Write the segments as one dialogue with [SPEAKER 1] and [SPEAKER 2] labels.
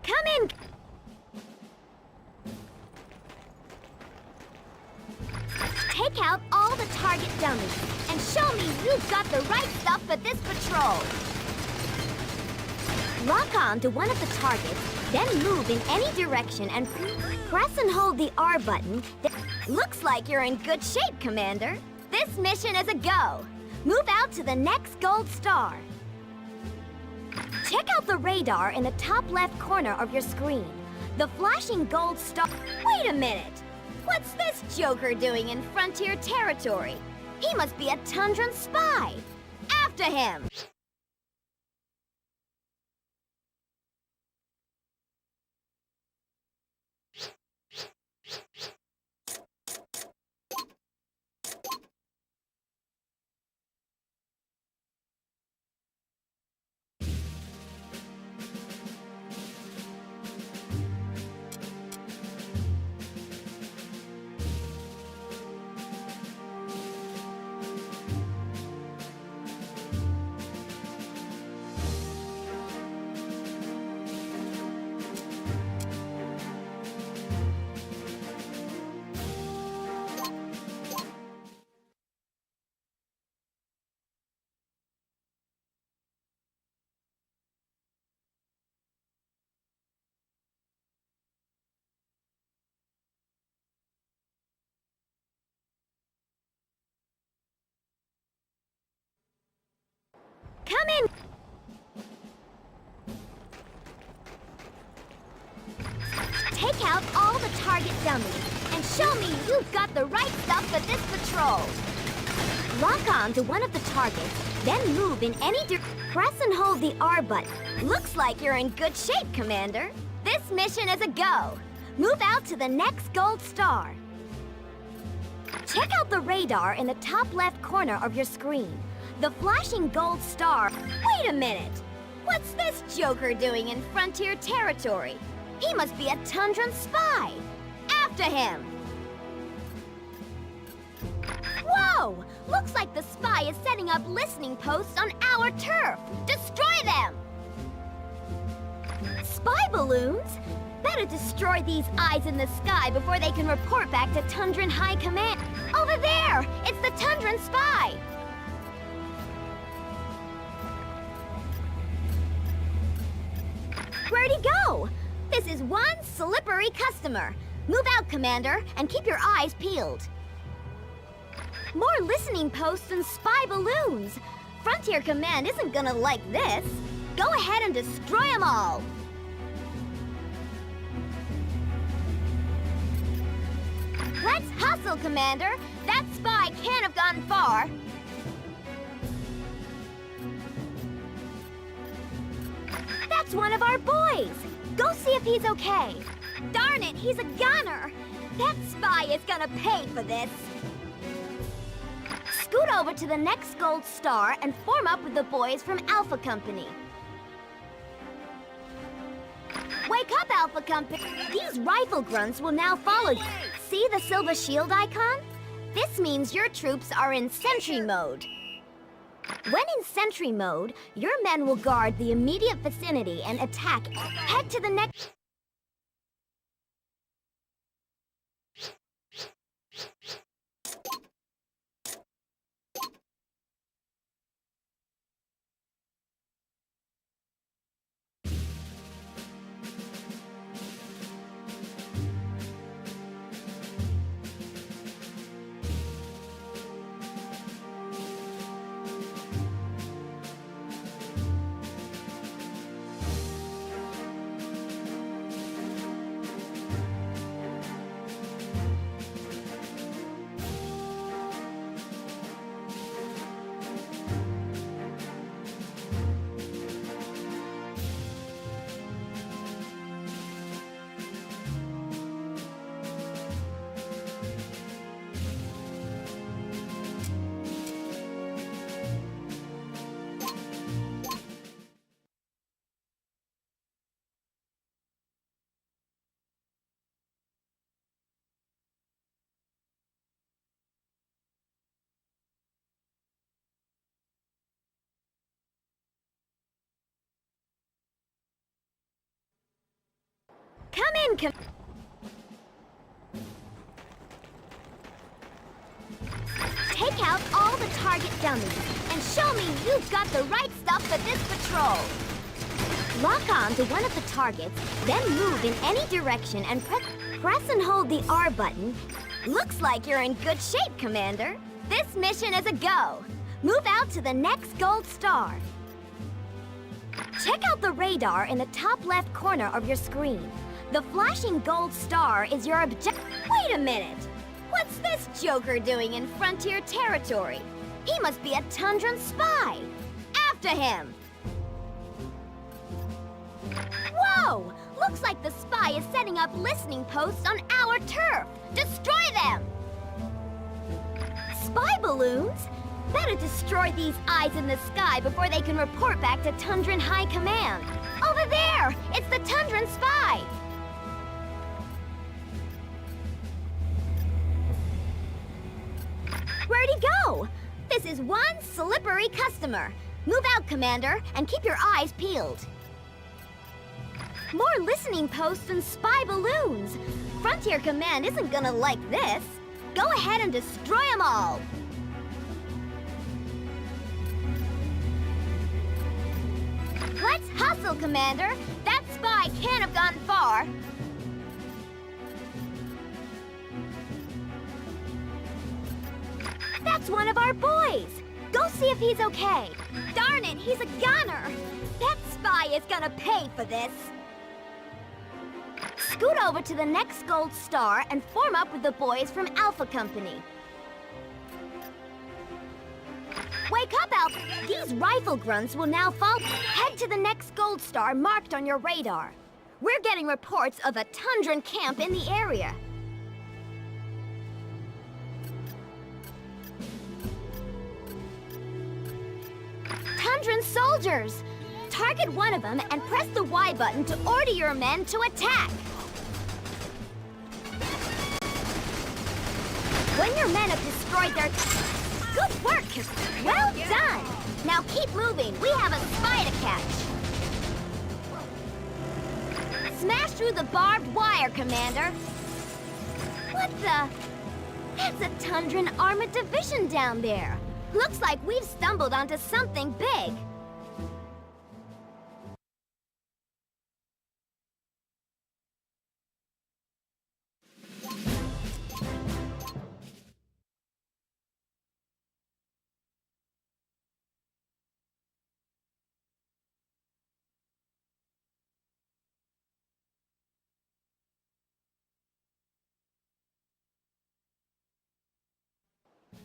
[SPEAKER 1] Come in! Take out all the target dummies and show me you've got the right stuff for this patrol. Lock on to one of the targets, then move in any direction and press and hold the R button. Looks like you're in good shape, Commander. This mission is a go. Move out to the next gold star. Check out the radar in the top left corner of your screen. The flashing gold star... Wait a minute! What's this joker doing in frontier territory? He must be a Tundran spy! After him! Come in! Take out all the target dummies and show me you've got the right stuff for this patrol. Lock on to one of the targets, then move in any press and hold the R button. Looks like you're in good shape, Commander. This mission is a go. Move out to the next gold star. Check out the radar in the top left corner of your screen. The flashing gold star... Wait a minute! What's this joker doing in frontier territory? He must be a Tundran spy! After him! Whoa! Looks like the spy is setting up listening posts on our turf! Destroy them! Spy balloons? Better destroy these eyes in the sky before they can report back to Tundran High Command. Over there! It's the Tundran spy! Where'd he go? This is one slippery customer. Move out, Commander, and keep your eyes peeled. More listening posts and spy balloons. Frontier Command isn't gonna like this. Go ahead and destroy them all. Let's hustle, Commander. That spy can't have gone far. That's one of our boys! Go see if he's okay. Darn it, he's a gunner! That spy is gonna pay for this. Scoot over to the next gold star and form up with the boys from Alpha Company. Wake up, Alpha Company! These rifle grunts will now follow you. See the silver shield icon? This means your troops are in sentry mode. When in sentry mode, your men will guard the immediate vicinity and attack. Head to the next... Come in, Take out all the target dummies and show me you've got the right stuff for this patrol. Lock on to one of the targets, then move in any direction and press and hold the R button. Looks like you're in good shape, Commander. This mission is a go. Move out to the next gold star. Check out the radar in the top left corner of your screen. The flashing gold star is your objective. Wait a minute! What's this joker doing in frontier territory? He must be a Tundran spy! After him! Whoa! Looks like the spy is setting up listening posts on our turf! Destroy them! Spy balloons? Better destroy these eyes in the sky before they can report back to Tundran High Command. Over there! It's the Tundran spy! Where'd he go? This is one slippery customer. Move out, Commander, and keep your eyes peeled. More listening posts and spy balloons. Frontier Command isn't gonna like this. Go ahead and destroy them all. Let's hustle, Commander. That spy can't have gone far. That's one of our boys. Go see if he's okay. Darn it, he's a gunner. That spy is gonna pay for this. Scoot over to the next gold star and form up with the boys from Alpha Company. Wake up, Alpha! These rifle grunts will now follow. Head to the next gold star marked on your radar. We're getting reports of a Tundran camp in the area. Tundran soldiers! Target one of them and press the Y button to order your men to attack. When your men have destroyed their... Good work! Well done! Now keep moving. We have a spy to catch. Smash through the barbed wire, Commander. What the... That's a Tundran Armored Division down there. Looks like we've stumbled onto something big.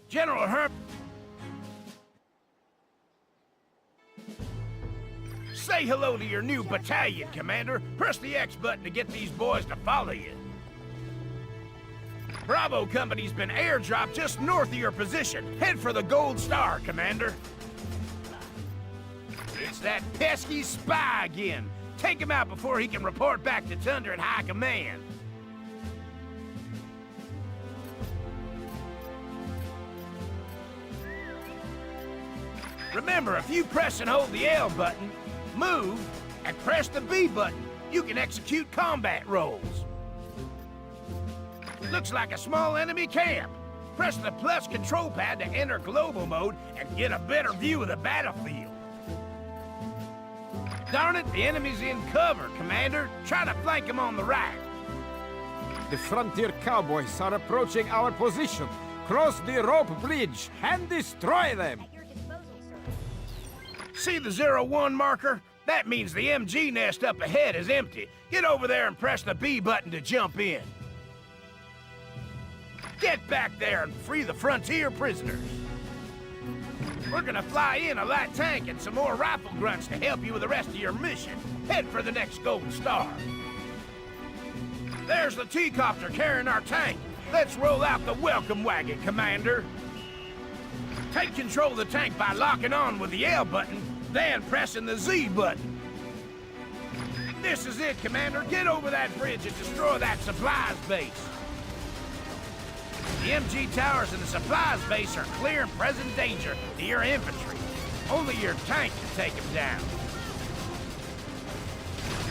[SPEAKER 2] General Herb... Say hello to your new battalion, Commander. Press the X button to get these boys to follow you. Bravo Company's been airdropped just north of your position. Head for the Gold Star, Commander. It's that pesky spy again. Take him out before he can report back to Tundran High Command. Remember, if you press and hold the L button, move, and press the B button, you can execute combat roles. Looks like a small enemy camp. Press the plus control pad to enter global mode and get a better view of the battlefield. Darn it, the enemy's in cover, Commander. Try to flank him on the right.
[SPEAKER 3] The frontier cowboys are approaching our position. Cross the rope bridge and destroy them!
[SPEAKER 2] See the 01 marker? That means the MG nest up ahead is empty. Get over there and press the B button to jump in. Get back there and free the frontier prisoners. We're gonna fly in a light tank and some more rifle grunts to help you with the rest of your mission. Head for the next Gold Star. There's the T-copter carrying our tank. Let's roll out the welcome wagon, Commander. Take control of the tank by locking on with the L button, then pressing the Z button. This is it, Commander. Get over that bridge and destroy that supplies base. The MG towers and the supplies base are clear and present danger to your infantry. Only your tank can take them down.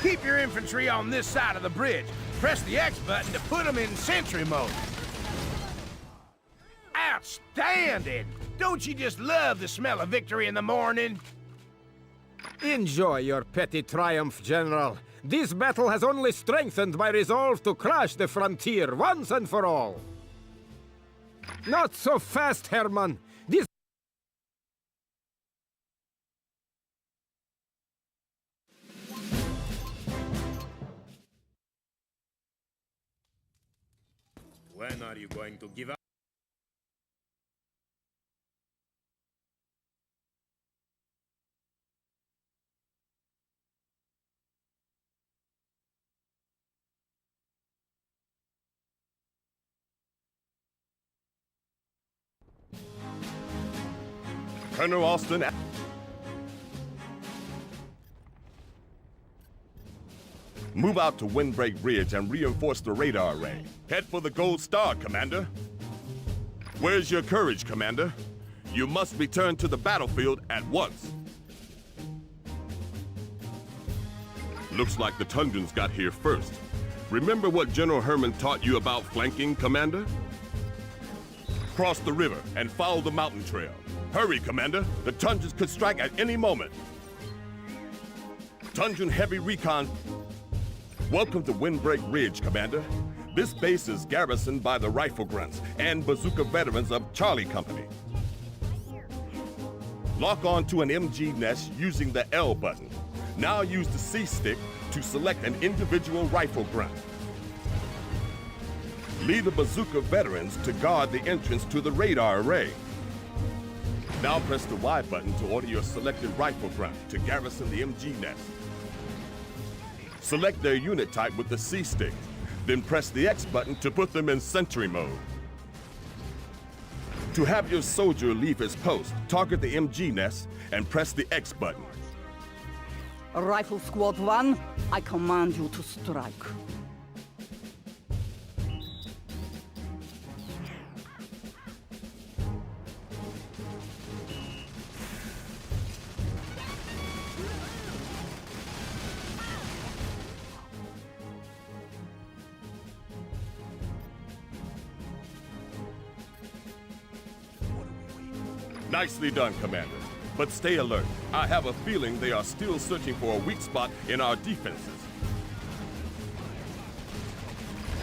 [SPEAKER 2] Keep your infantry on this side of the bridge. Press the X button to put them in sentry mode. Outstanding! Don't you just love the smell of victory in the morning?
[SPEAKER 3] Enjoy your petty triumph, General. This battle has only strengthened my resolve to crush the frontier once and for all. Not so fast, Hermann. This...
[SPEAKER 4] When are you going to give up?
[SPEAKER 5] Colonel Austin. Move out to Windbreak Ridge and reinforce the radar array. Head for the Gold Star, Commander. Where's your courage, Commander? You must return to the battlefield at once. Looks like the Tundrans got here first. Remember what General Herman taught you about flanking, Commander? Cross the river and follow the mountain trail. Hurry, Commander. The Tundrans could strike at any moment. Tundran Heavy Recon. Welcome to Windbreak Ridge, Commander. This base is garrisoned by the Rifle Grunts and Bazooka veterans of Charlie Company. Lock on to an MG nest using the L button. Now use the C stick to select an individual Rifle Grunt. Lead the Bazooka veterans to guard the entrance to the radar array. Now press the Y button to order your selected Rifle Grunt to garrison the MG nest. Select their unit type with the C stick, then press the X button to put them in sentry mode. To have your soldier leave his post, target the MG nest and press the X button.
[SPEAKER 6] Rifle Squad 1, I command you to strike.
[SPEAKER 5] Nicely done, Commander. But stay alert. I have a feeling they are still searching for a weak spot in our defenses.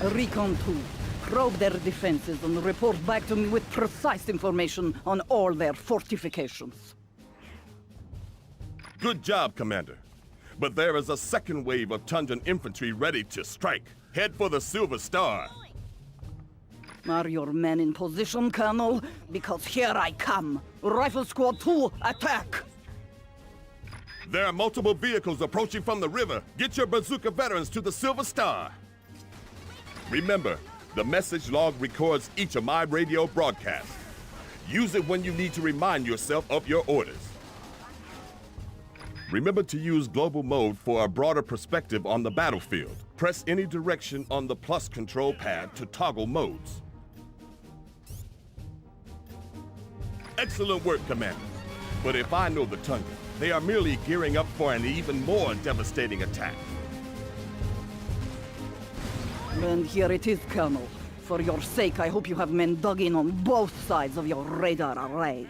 [SPEAKER 6] Recon 2, probe their defenses and report back to me with precise information on all their fortifications.
[SPEAKER 5] Good job, Commander. But there is a second wave of Tundran infantry ready to strike. Head for the Silver Star.
[SPEAKER 6] Are your men in position, Colonel? Because here I come. Rifle Squad 2, attack!
[SPEAKER 5] There are multiple vehicles approaching from the river. Get your Bazooka veterans to the Silver Star. Remember, the message log records each of my radio broadcasts. Use it when you need to remind yourself of your orders. Remember to use global mode for a broader perspective on the battlefield. Press any direction on the plus control pad to toggle modes. Excellent work, Commander. But if I know the Tundra, they are merely gearing up for an even more devastating attack.
[SPEAKER 6] And here it is, Colonel. For your sake, I hope you have men dug in on both sides of your radar array.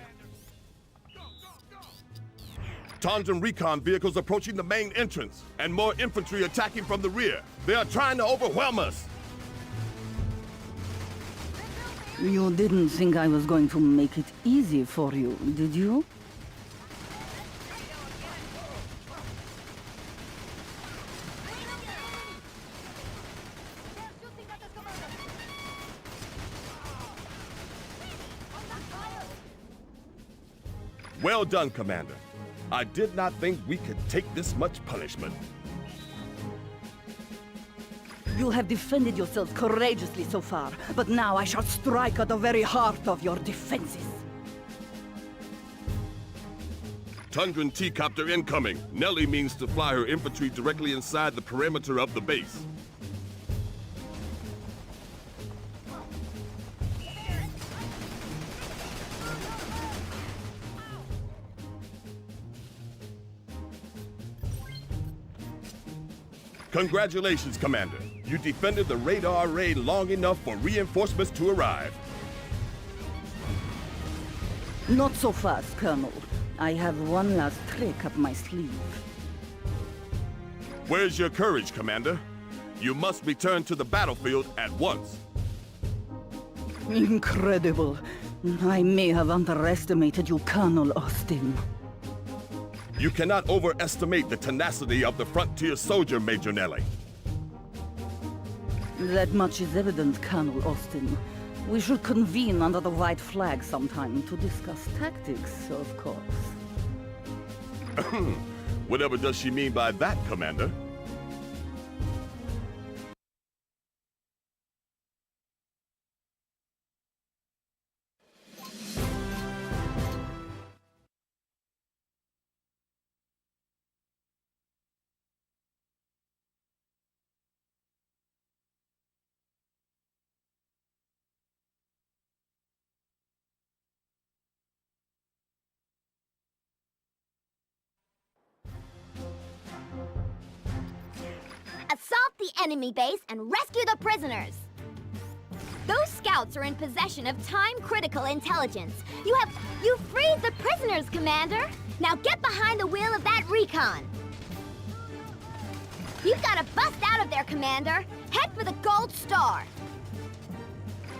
[SPEAKER 5] Tundran recon vehicles approaching the main entrance, and more infantry attacking from the rear. They are trying to overwhelm us.
[SPEAKER 6] You didn't think I was going to make it easy for you, did you?
[SPEAKER 5] Well done, Commander. I did not think we could take this much punishment.
[SPEAKER 6] You have defended yourselves courageously so far, but now I shall strike at the very heart of your defenses.
[SPEAKER 5] Tundran T-copter incoming. Nellie means to fly her infantry directly inside the perimeter of the base. Congratulations, Commander. You defended the radar array long enough for reinforcements to arrive.
[SPEAKER 6] Not so fast, Colonel. I have one last trick up my sleeve.
[SPEAKER 5] Where's your courage, Commander? You must return to the battlefield at once.
[SPEAKER 6] Incredible. I may have underestimated you, Colonel Austin.
[SPEAKER 5] You cannot overestimate the tenacity of the frontier soldier, Major Nelly.
[SPEAKER 6] That much is evident, Colonel Austin. We should convene under the white flag sometime to discuss tactics, of course.
[SPEAKER 5] Whatever does she mean by that, Commander?
[SPEAKER 1] Assault the enemy base and rescue the prisoners! Those scouts are in possession of time-critical intelligence. You freed the prisoners, Commander! Now get behind the wheel of that recon! You've got to bust out of there, Commander! Head for the Gold Star!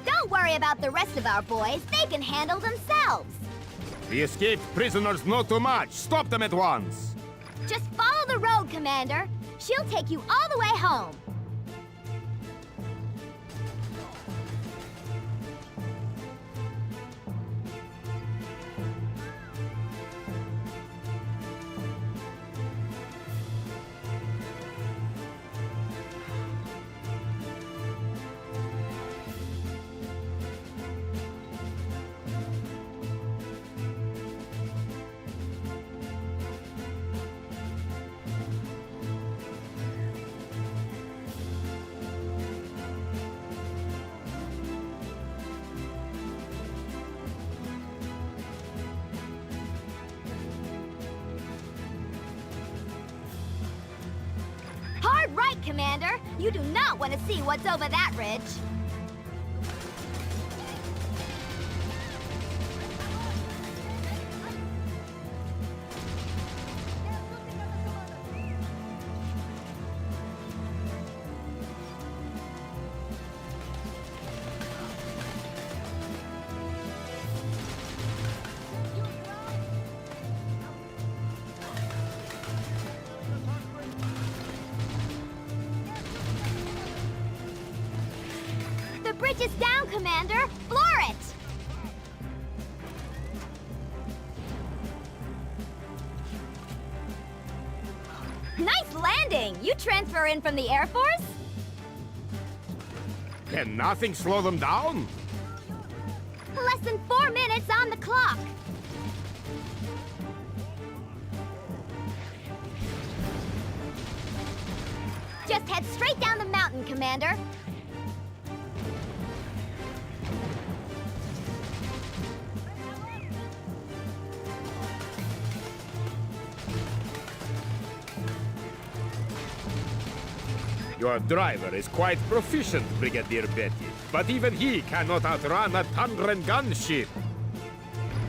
[SPEAKER 1] Don't worry about the rest of our boys. They can handle themselves!
[SPEAKER 3] The escaped prisoners know too much. Stop them at once.
[SPEAKER 1] Just follow the road, Commander. She'll take you all the way home. Hard right, Commander! You do not want to see what's over that ridge. The bridge is down, Commander! Floor it! Nice landing! You transfer in from the Air Force?
[SPEAKER 3] Can nothing slow them down?
[SPEAKER 1] Less than 4 minutes on the clock. Just head straight down the mountain, Commander.
[SPEAKER 3] Your driver is quite proficient, Brigadier Betty. But even he cannot outrun a Tundran gunship.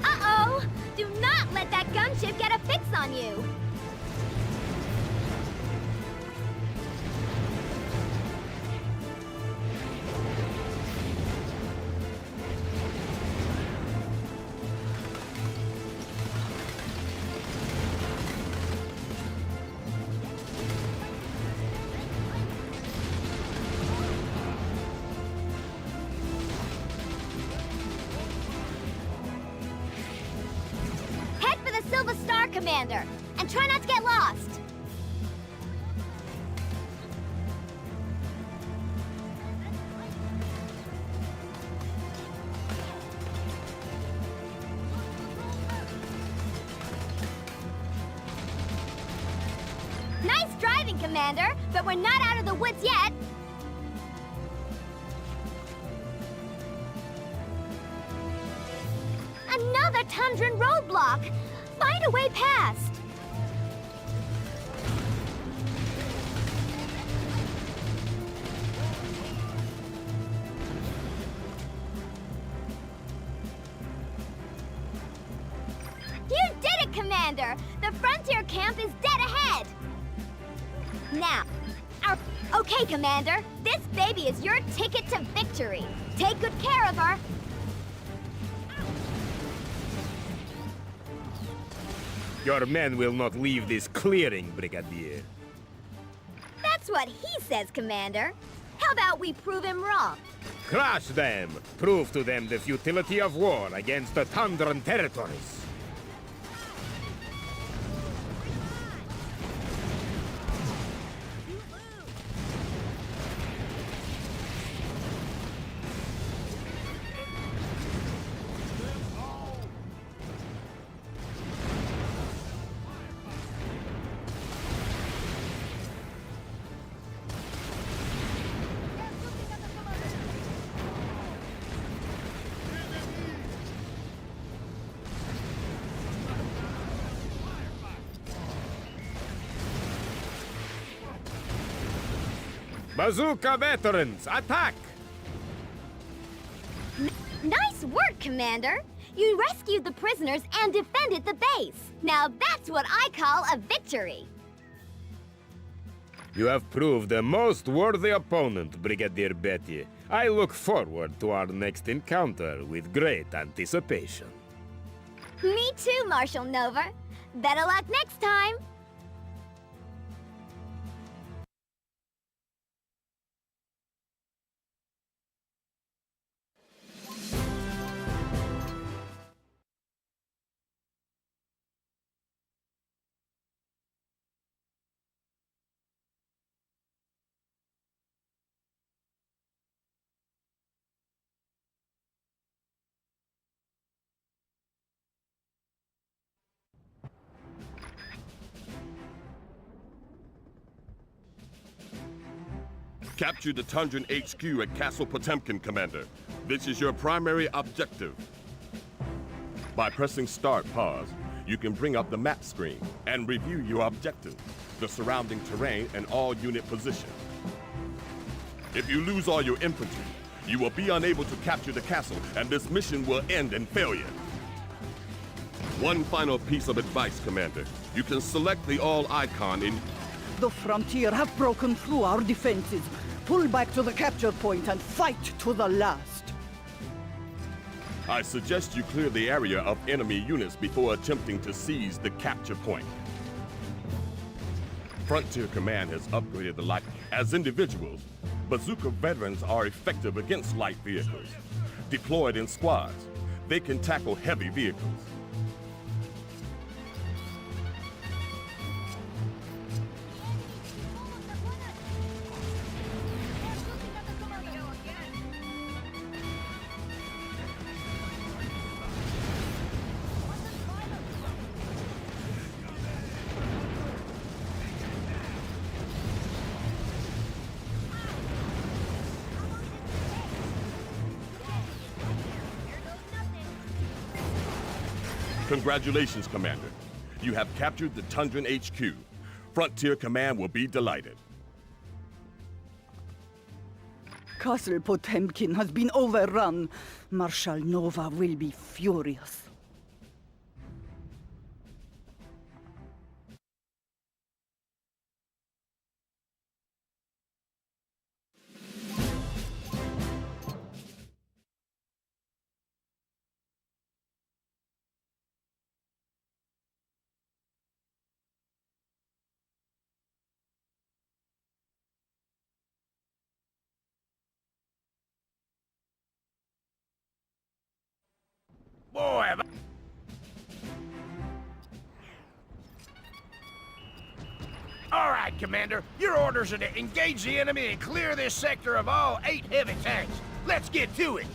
[SPEAKER 1] Uh-oh! Do not let that gunship get a fix on you! Silver Star, Commander, and try not to get lost. Nice driving, Commander, but we're not out of the woods yet. Another Tundran roadblock! Find a way past! Commander! The frontier camp is dead ahead! Now, okay, Commander. This baby is your ticket to victory. Take good care of her.
[SPEAKER 3] Your men will not leave this clearing, Brigadier.
[SPEAKER 1] That's what he says, Commander. How about we prove him wrong?
[SPEAKER 3] Crush them! Prove to them the futility of war against the Tundran territories. Bazooka veterans, attack!
[SPEAKER 1] Nice work, Commander. You rescued the prisoners and defended the base. Now that's what I call a victory.
[SPEAKER 3] You have proved a most worthy opponent, Brigadier Betty. I look forward to our next encounter with great anticipation.
[SPEAKER 1] Me too, Marshal Nova. Better luck next time.
[SPEAKER 5] Capture the Tundran HQ at Castle Potemkin, Commander. This is your primary objective. By pressing Start Pause, you can bring up the map screen and review your objectives, the surrounding terrain, and all unit positions. If you lose all your infantry, you will be unable to capture the castle, and this mission will end in failure. One final piece of advice, Commander. You can select the All icon in...
[SPEAKER 6] The frontier have broken through our defenses. Pull back to the capture point and fight to the last.
[SPEAKER 5] I suggest you clear the area of enemy units before attempting to seize the capture point. Frontier Command has upgraded the light. As individuals, bazooka veterans are effective against light vehicles. Deployed in squads, they can tackle heavy vehicles. Congratulations, Commander. You have captured the Tundran HQ. Frontier Command will be delighted.
[SPEAKER 6] Castle Potemkin has been overrun. Marshal Nova will be furious.
[SPEAKER 2] Boy, all right, Commander. Your orders are to engage the enemy and clear this sector of all 8 heavy tanks. Let's get to it.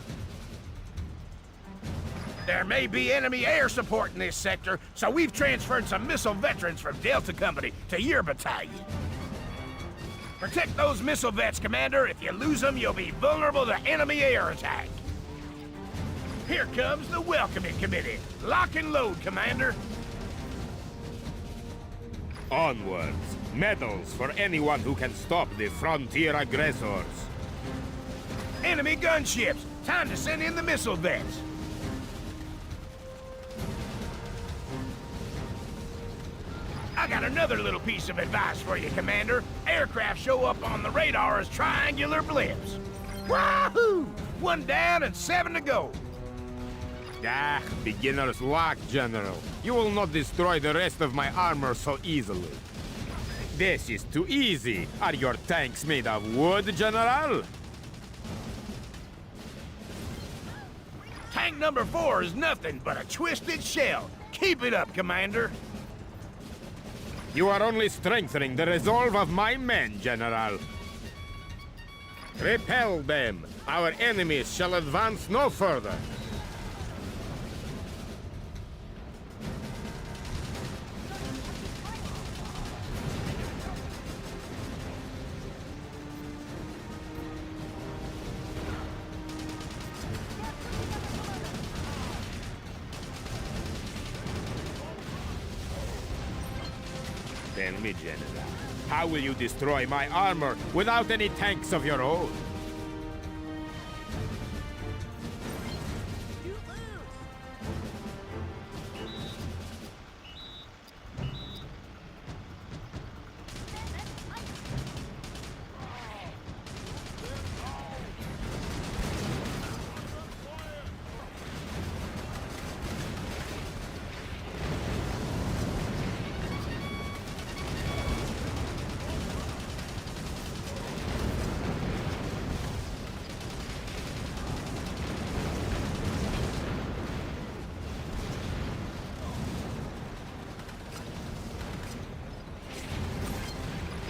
[SPEAKER 2] There may be enemy air support in this sector, so we've transferred some missile veterans from Delta Company to your battalion. Protect those missile vets, Commander. If you lose them, you'll be vulnerable to enemy air attack. Here comes the welcoming committee. Lock and load, Commander.
[SPEAKER 3] Onwards. Medals for anyone who can stop the frontier aggressors.
[SPEAKER 2] Enemy gunships. Time to send in the missile vets. I got another little piece of advice for you, Commander. Aircraft show up on the radar as triangular blips. Wahoo! 1 down and 7 to go.
[SPEAKER 3] Ah, beginner's luck, General. You will not destroy the rest of my armor so easily. This is too easy. Are your tanks made of wood, General?
[SPEAKER 2] Tank number 4 is nothing but a twisted shell. Keep it up, Commander.
[SPEAKER 3] You are only strengthening the resolve of my men, General. Repel them. Our enemies shall advance no further. Tell me, General, how will you destroy my armor without any tanks of your own?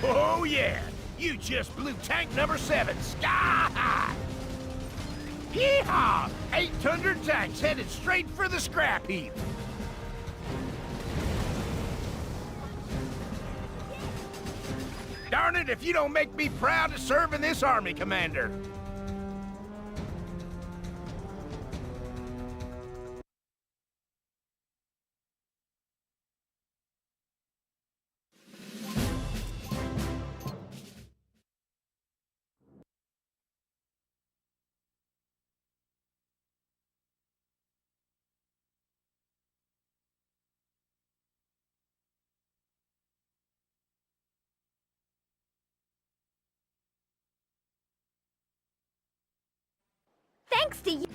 [SPEAKER 2] Oh, yeah! You just blew tank number 7 sky high! Yeehaw! 800 tanks headed straight for the scrap heap! Darn it if you don't make me proud to serve in this army, Commander!
[SPEAKER 1] Thanks to you.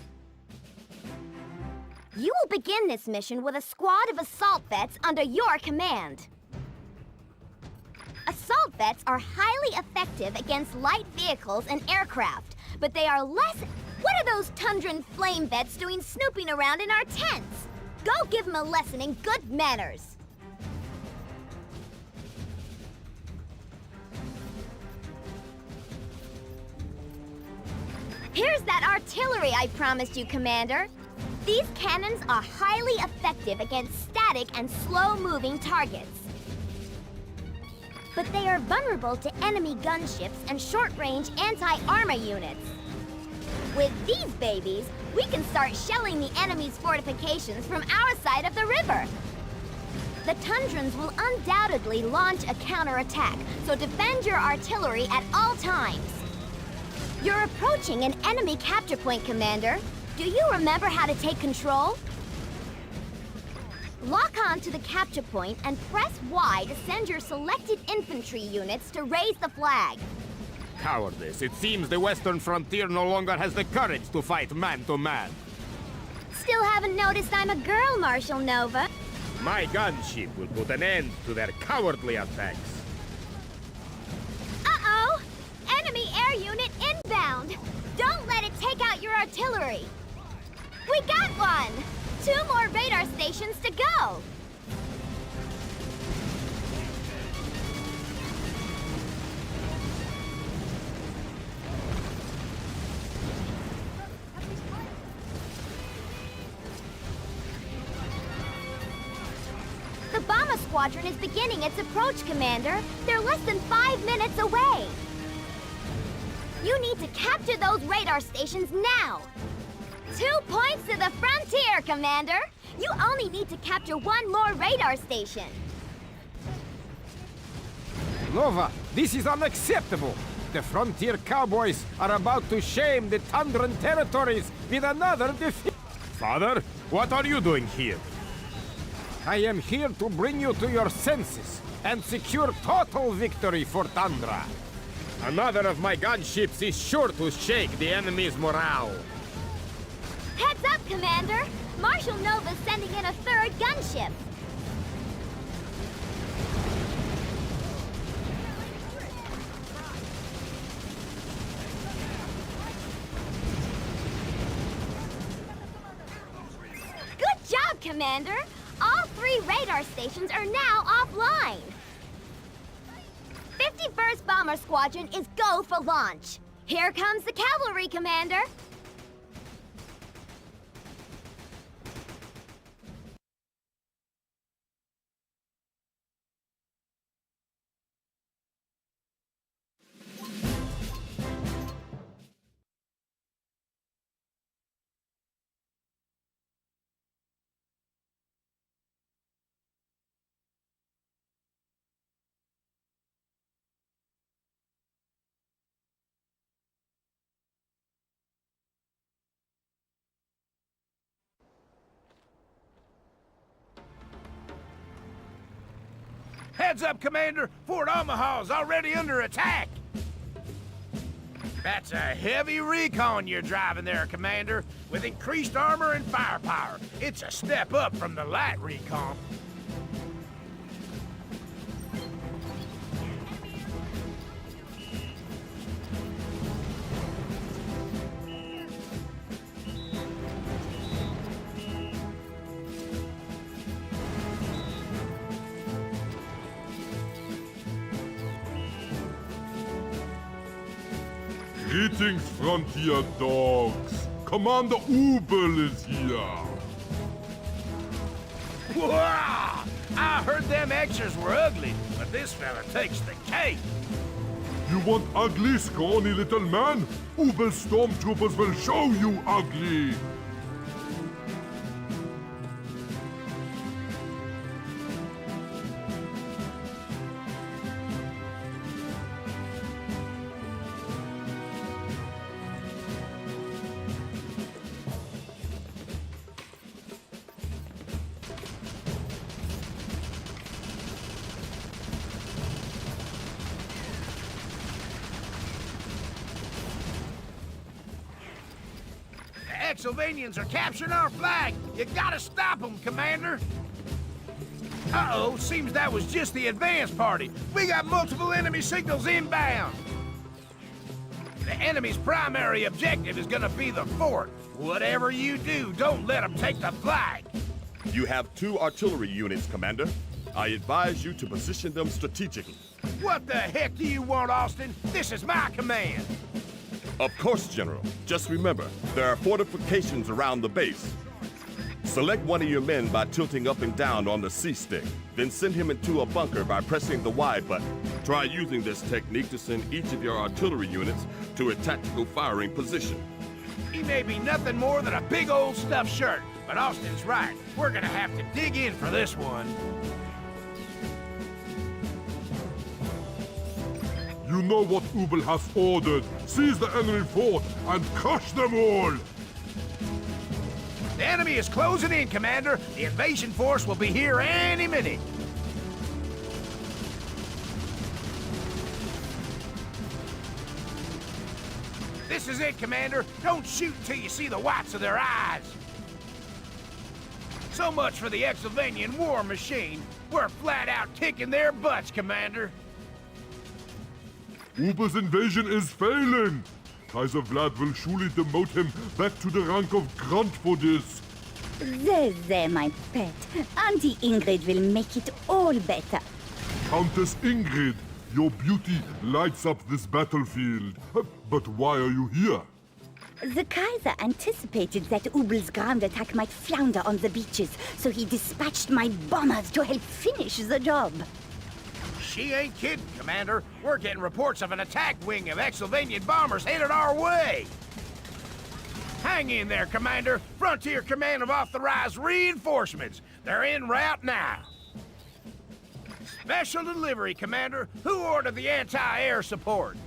[SPEAKER 1] You will begin this mission with a squad of assault vets under your command. Assault vets are highly effective against light vehicles and aircraft, but they are less... What are those Tundran flame vets doing snooping around in our tents? Go give them a lesson in good manners. Here's that artillery I promised you, Commander. These cannons are highly effective against static and slow-moving targets. But they are vulnerable to enemy gunships and short-range anti-armor units. With these babies, we can start shelling the enemy's fortifications from our side of the river. The Tundrans will undoubtedly launch a counterattack, so defend your artillery at all times. You're approaching an enemy capture point, Commander. Do you remember how to take control? Lock on to the capture point and press Y to send your selected infantry units to raise the flag.
[SPEAKER 3] Cowardice. It seems the Western frontier no longer has the courage to fight man-to-man.
[SPEAKER 1] Still haven't noticed I'm a girl, Marshal Nova.
[SPEAKER 3] My gunship will put an end to their cowardly attacks.
[SPEAKER 1] Uh-oh! Enemy air unit inbound! Don't let it take out your artillery! We got one! 2 more radar stations to go! The Bomber Squadron is beginning its approach, Commander. They're less than 5 minutes away. You need to capture those radar stations now! 2 points to the frontier, Commander! You only need to capture 1 more radar station.
[SPEAKER 3] Nova, this is unacceptable! The frontier cowboys are about to shame the Tundran territories with another defeat. Father, what are you doing here? I am here to bring you to your senses. and secure total victory for Tundra. Another of my gunships is sure to shake the enemy's morale.
[SPEAKER 1] Heads up, Commander! Marshal Nova's sending in a third gunship. Good job, Commander! All 3 radar stations are now offline. 51st Bomber Squadron is go for launch. Here comes the cavalry, Commander.
[SPEAKER 2] Heads up, Commander! Fort Omaha's already under attack! That's a heavy recon you're driving there, Commander, with increased armor and firepower. It's a step up from the light recon.
[SPEAKER 7] Greetings, Frontier Dogs. Commander Ubel is here.
[SPEAKER 2] Wow! I heard them extras were ugly, but this fella takes the cake.
[SPEAKER 7] You want ugly, scrawny little man? Ubel stormtroopers will show you ugly.
[SPEAKER 2] The Exylvanians are capturing our flag. You gotta stop them, Commander. Uh-oh, seems that was just the advance party. We got multiple enemy signals inbound. The enemy's primary objective is gonna be the fort. Whatever you do, don't let them take the flag.
[SPEAKER 5] You have 2 artillery units, Commander. I advise you to position them strategically.
[SPEAKER 2] What the heck do you want, Austin? This is my command.
[SPEAKER 5] Of course, General. Just remember, there are fortifications around the base. Select one of your men by tilting up and down on the C-stick. Then send him into a bunker by pressing the Y button. Try using this technique to send each of your artillery units to a tactical firing position.
[SPEAKER 2] He may be nothing more than a big old stuffed shirt, but Austin's right. We're gonna have to dig in for this one.
[SPEAKER 7] You know what Ubel has ordered. Seize the enemy fort and crush them all!
[SPEAKER 2] The enemy is closing in, Commander. The invasion force will be here any minute. This is it, Commander. Don't shoot until you see the whites of their eyes. So much for the Exylvanian war machine. We're flat out kicking their butts, Commander.
[SPEAKER 7] Ubel's invasion is failing. Kaiser Vlad will surely demote him back to the rank of grunt for this.
[SPEAKER 8] There, my pet. Auntie Ingrid will make it all better.
[SPEAKER 7] Countess Ingrid, your beauty lights up this battlefield. But why are you here?
[SPEAKER 8] The Kaiser anticipated that Ubel's ground attack might flounder on the beaches, so he dispatched my bombers to help finish the job.
[SPEAKER 2] She ain't kidding, Commander. We're getting reports of an attack wing of Exylvanian bombers headed our way. Hang in there, Commander. Frontier Command have authorized reinforcements. They're en route now. Special delivery, Commander. Who ordered the anti-air support?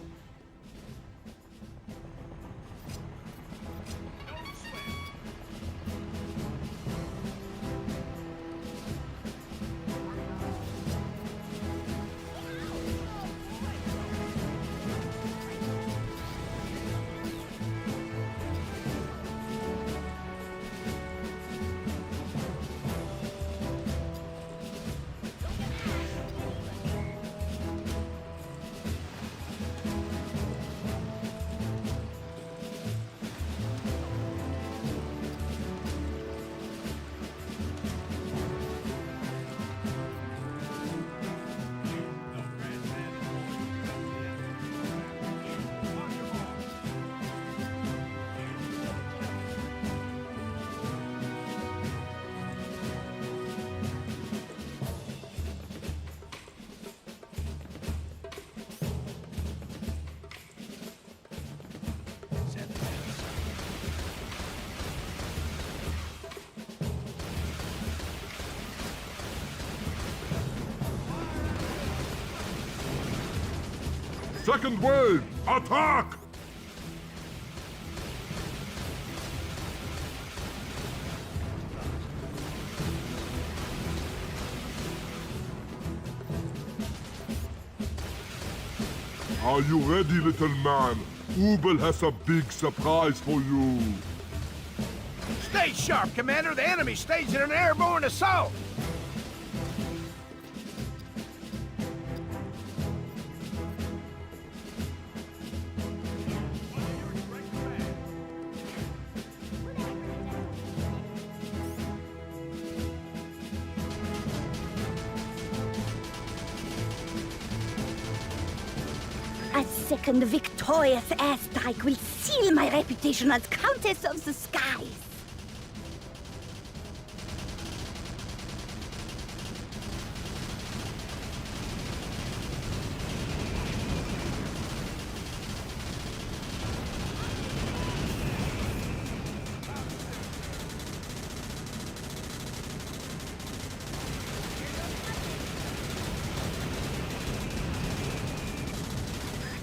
[SPEAKER 7] Second wave, attack! Are you ready, little man? Ubel has a big surprise for you.
[SPEAKER 2] Stay sharp, Commander. The enemy staging an airborne assault.
[SPEAKER 8] A second victorious airstrike will seal my reputation as Countess of the Skies.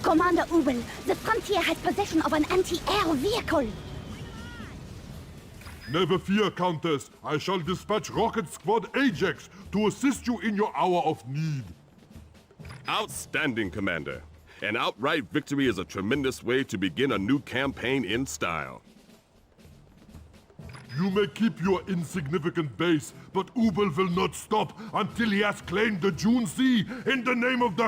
[SPEAKER 8] Commander Ubel, the Frontier has possession of an anti-air vehicle.
[SPEAKER 7] Never fear, Countess. I shall dispatch Rocket Squad Ajax to assist you in your hour of need.
[SPEAKER 5] Outstanding, Commander. An outright victory is a tremendous way to begin a new campaign in style.
[SPEAKER 7] You may keep your insignificant base, but Ubel will not stop until he has claimed the June Sea in the name of the...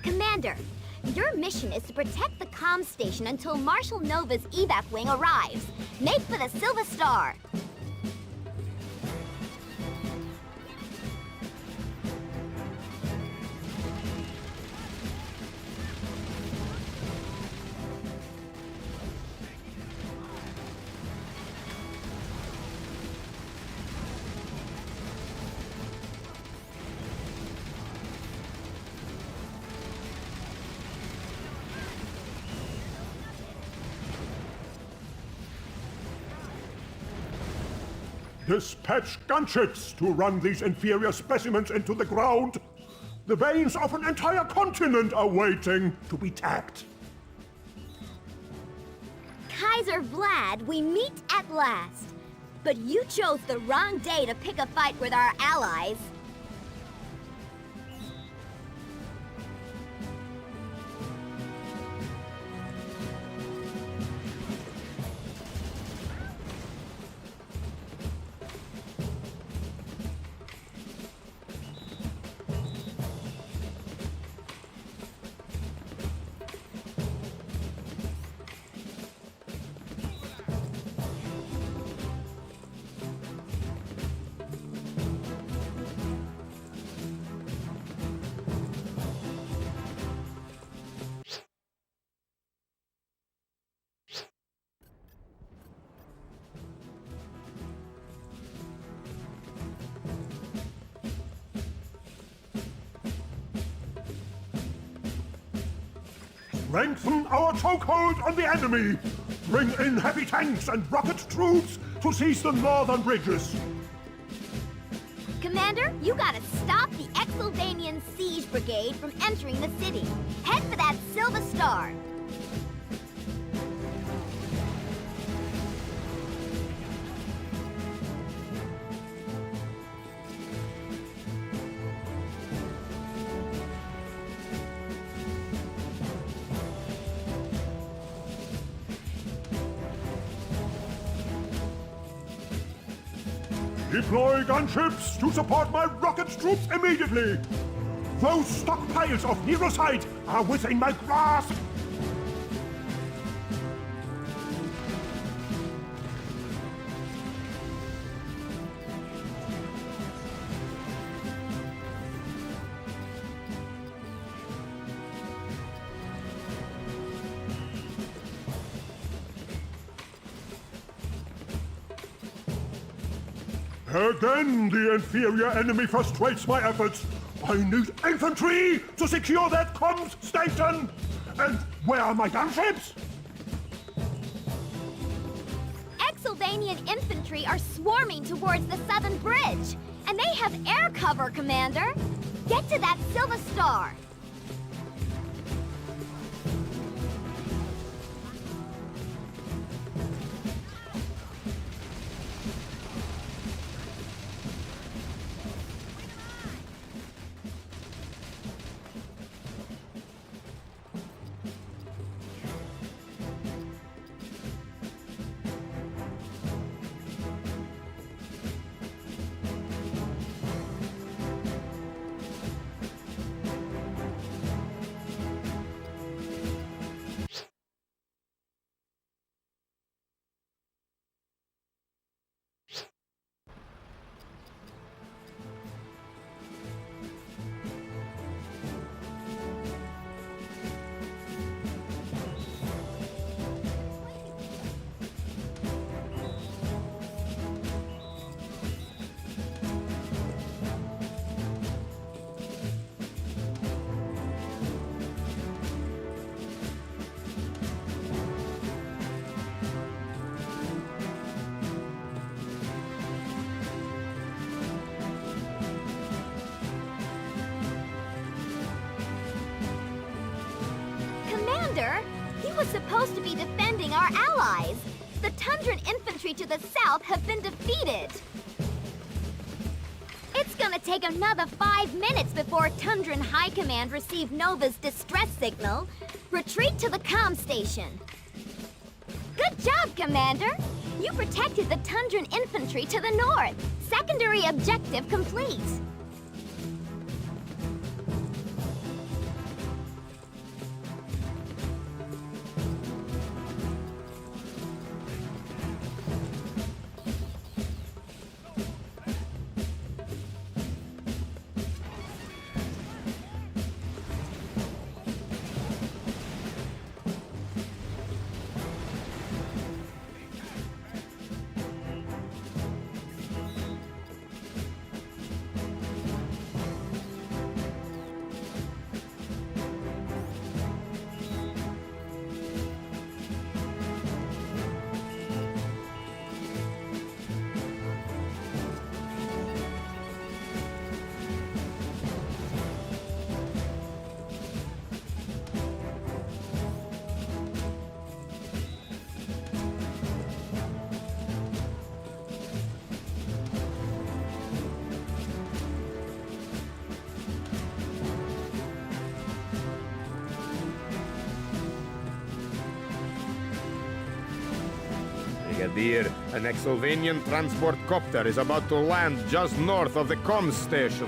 [SPEAKER 1] Commander, your mission is to protect the comm station until Marshal Nova's evac wing arrives. Make for the Silver Star.
[SPEAKER 9] Dispatch gunships to run these inferior specimens into the ground. The veins of an entire continent are waiting to be tapped.
[SPEAKER 1] Kaiser Vlad, we meet at last. But you chose the wrong day to pick a fight with our allies.
[SPEAKER 9] Strengthen our chokehold on the enemy! Bring in heavy tanks and rocket troops to seize the northern bridges!
[SPEAKER 1] Commander, you gotta stop the Exylvanian Siege Brigade from entering the city. Head for that Silver Star.
[SPEAKER 9] Deploy gunships to support my rocket troops immediately! Those stockpiles of Neurosite are within my grasp! Again, the inferior enemy frustrates my efforts. I need infantry to secure that comms station! And where are my gunships?
[SPEAKER 1] Exylvanian infantry are swarming towards the southern bridge. And they have air cover, Commander. Get to that Silver Star. He was supposed to be defending our allies. The Tundran infantry to the south have been defeated. It's gonna take another 5 minutes before Tundran High Command receive Nova's distress signal. Retreat to the comm station. Good job, Commander! You protected the Tundran infantry to the north. Secondary objective complete.
[SPEAKER 3] Brigadier, an Exylvanian transport copter is about to land just north of the comms station.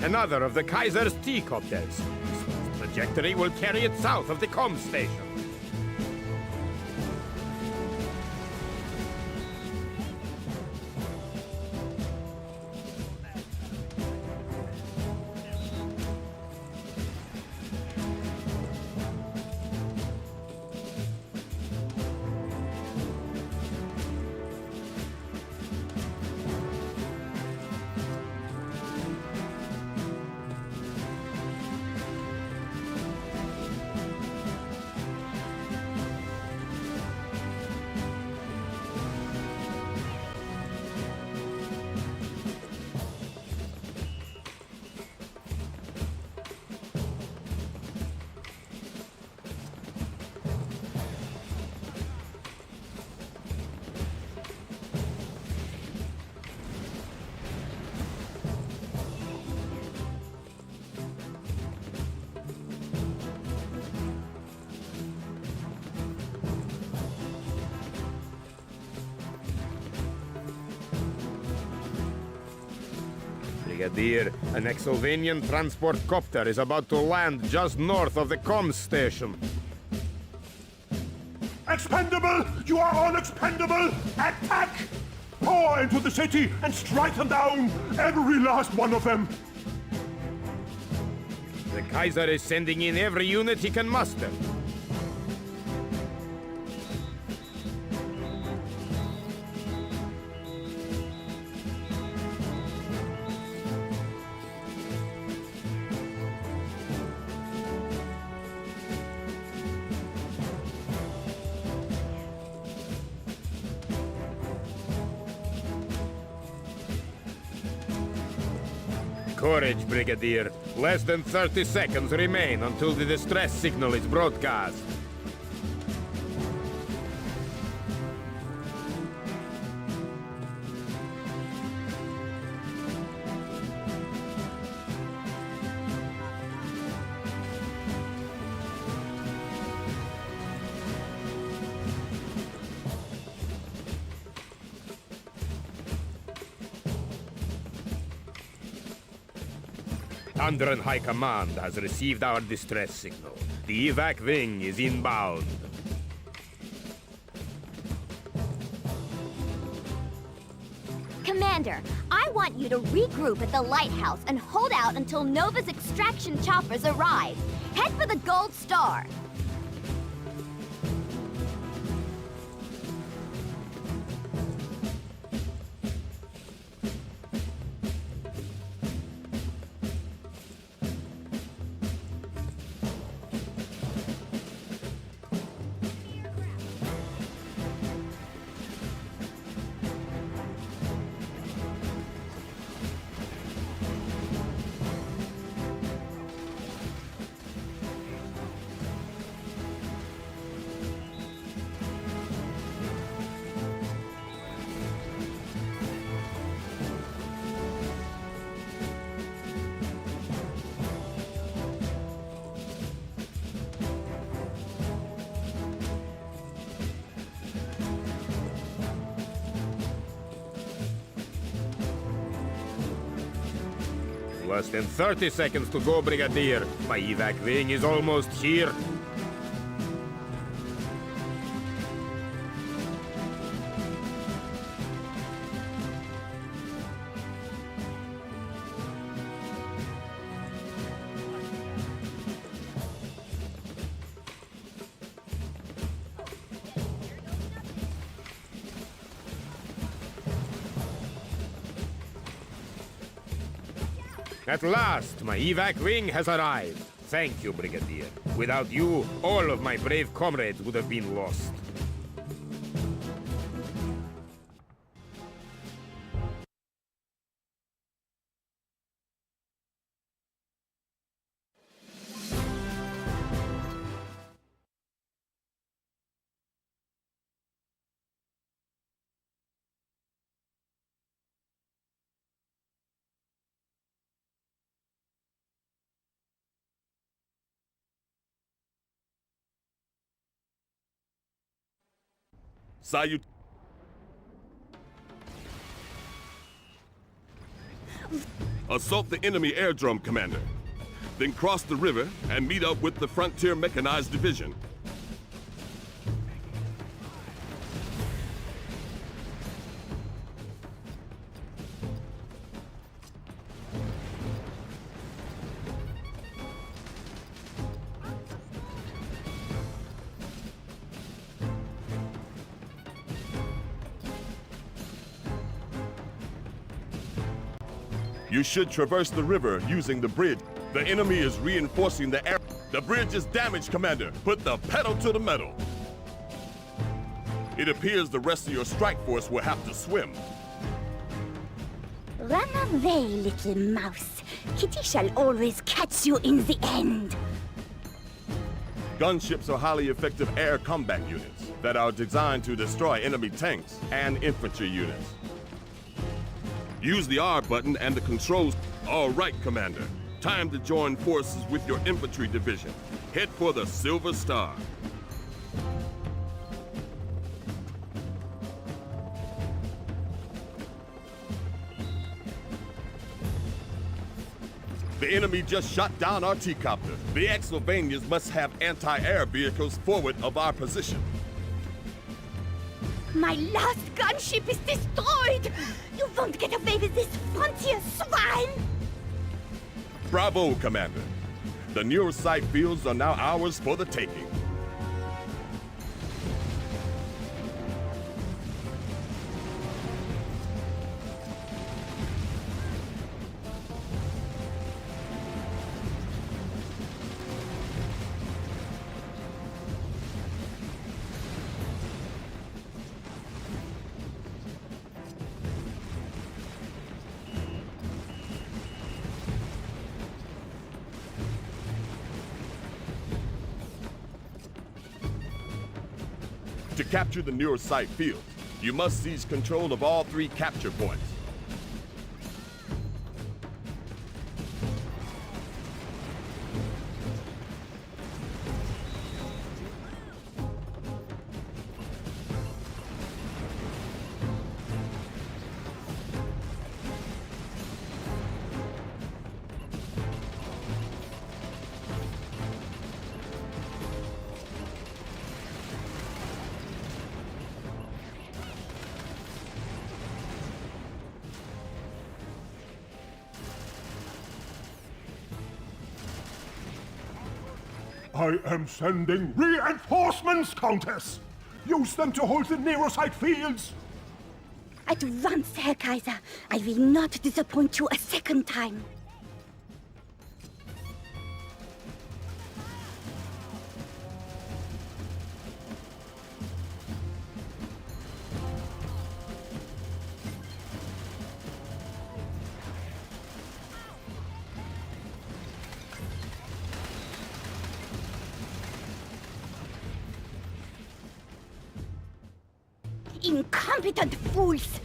[SPEAKER 3] Another of the Kaiser's T-copters. This one's trajectory will carry it south of the comm station. Brigadier, an Exovanian transport copter is about to land just north of the comms station.
[SPEAKER 9] Expendable! You are all expendable! Attack! Pour into the city and strike them down! Every last one of them!
[SPEAKER 3] The Kaiser is sending in every unit he can muster. Courage, Brigadier. Less than 30 seconds remain until the distress signal is broadcast. Under and High Command has received our distress signal. The evac wing is inbound.
[SPEAKER 1] Commander, I want you to regroup at the lighthouse and hold out until Nova's extraction choppers arrive. Head for the Gold Star.
[SPEAKER 3] Less than 30 seconds to go, Brigadier. My evac wing is almost here. At last, my evac wing has arrived. Thank you, Brigadier. Without you, all of my brave comrades would have been lost.
[SPEAKER 5] Salut. Assault the enemy airdrome, Commander. Then cross the river and meet up with the Frontier Mechanized Division. You should traverse the river using the bridge. The enemy is reinforcing the air. The bridge is damaged, Commander. Put the pedal to the metal. It appears the rest of your strike force will have to swim.
[SPEAKER 8] Run away, little mouse. Kitty shall always catch you in the end.
[SPEAKER 5] Gunships are highly effective air combat units that are designed to destroy enemy tanks and infantry units. Use the R button and the controls. All right, Commander. Time to join forces with your infantry division. Head for the Silver Star. The enemy just shot down our T-copter. The Exylvanians must have anti-air vehicles forward of our position.
[SPEAKER 8] My last gunship is destroyed! You won't get away with this, frontier swine!
[SPEAKER 5] Bravo, Commander. The neurosite fields are now ours for the taking. To capture the neurosite field, you must seize control of all 3 capture points.
[SPEAKER 9] I am sending reinforcements, Countess! Use them to hold the neurosite fields!
[SPEAKER 8] At once, Herr Kaiser. I will not disappoint you a second time. Incompetent fools!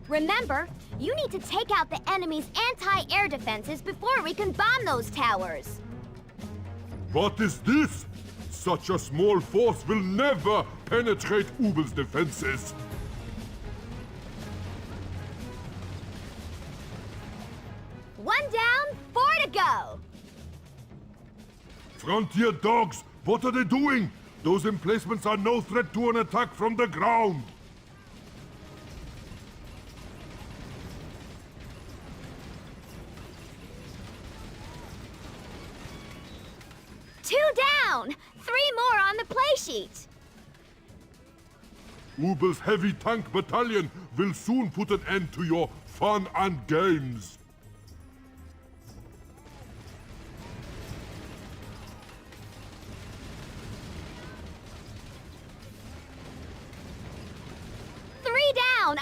[SPEAKER 1] Remember, you need to take out the enemy's anti-air defenses before we can bomb those towers.
[SPEAKER 7] What is this? Such a small force will never penetrate Ubel's defenses.
[SPEAKER 1] One down, 4 to go.
[SPEAKER 7] Frontier dogs, what are they doing? Those emplacements are no threat to an attack from the ground.
[SPEAKER 1] Two down! 3 more on the play sheet.
[SPEAKER 7] Ubel's heavy tank battalion will soon put an end to your fun and games.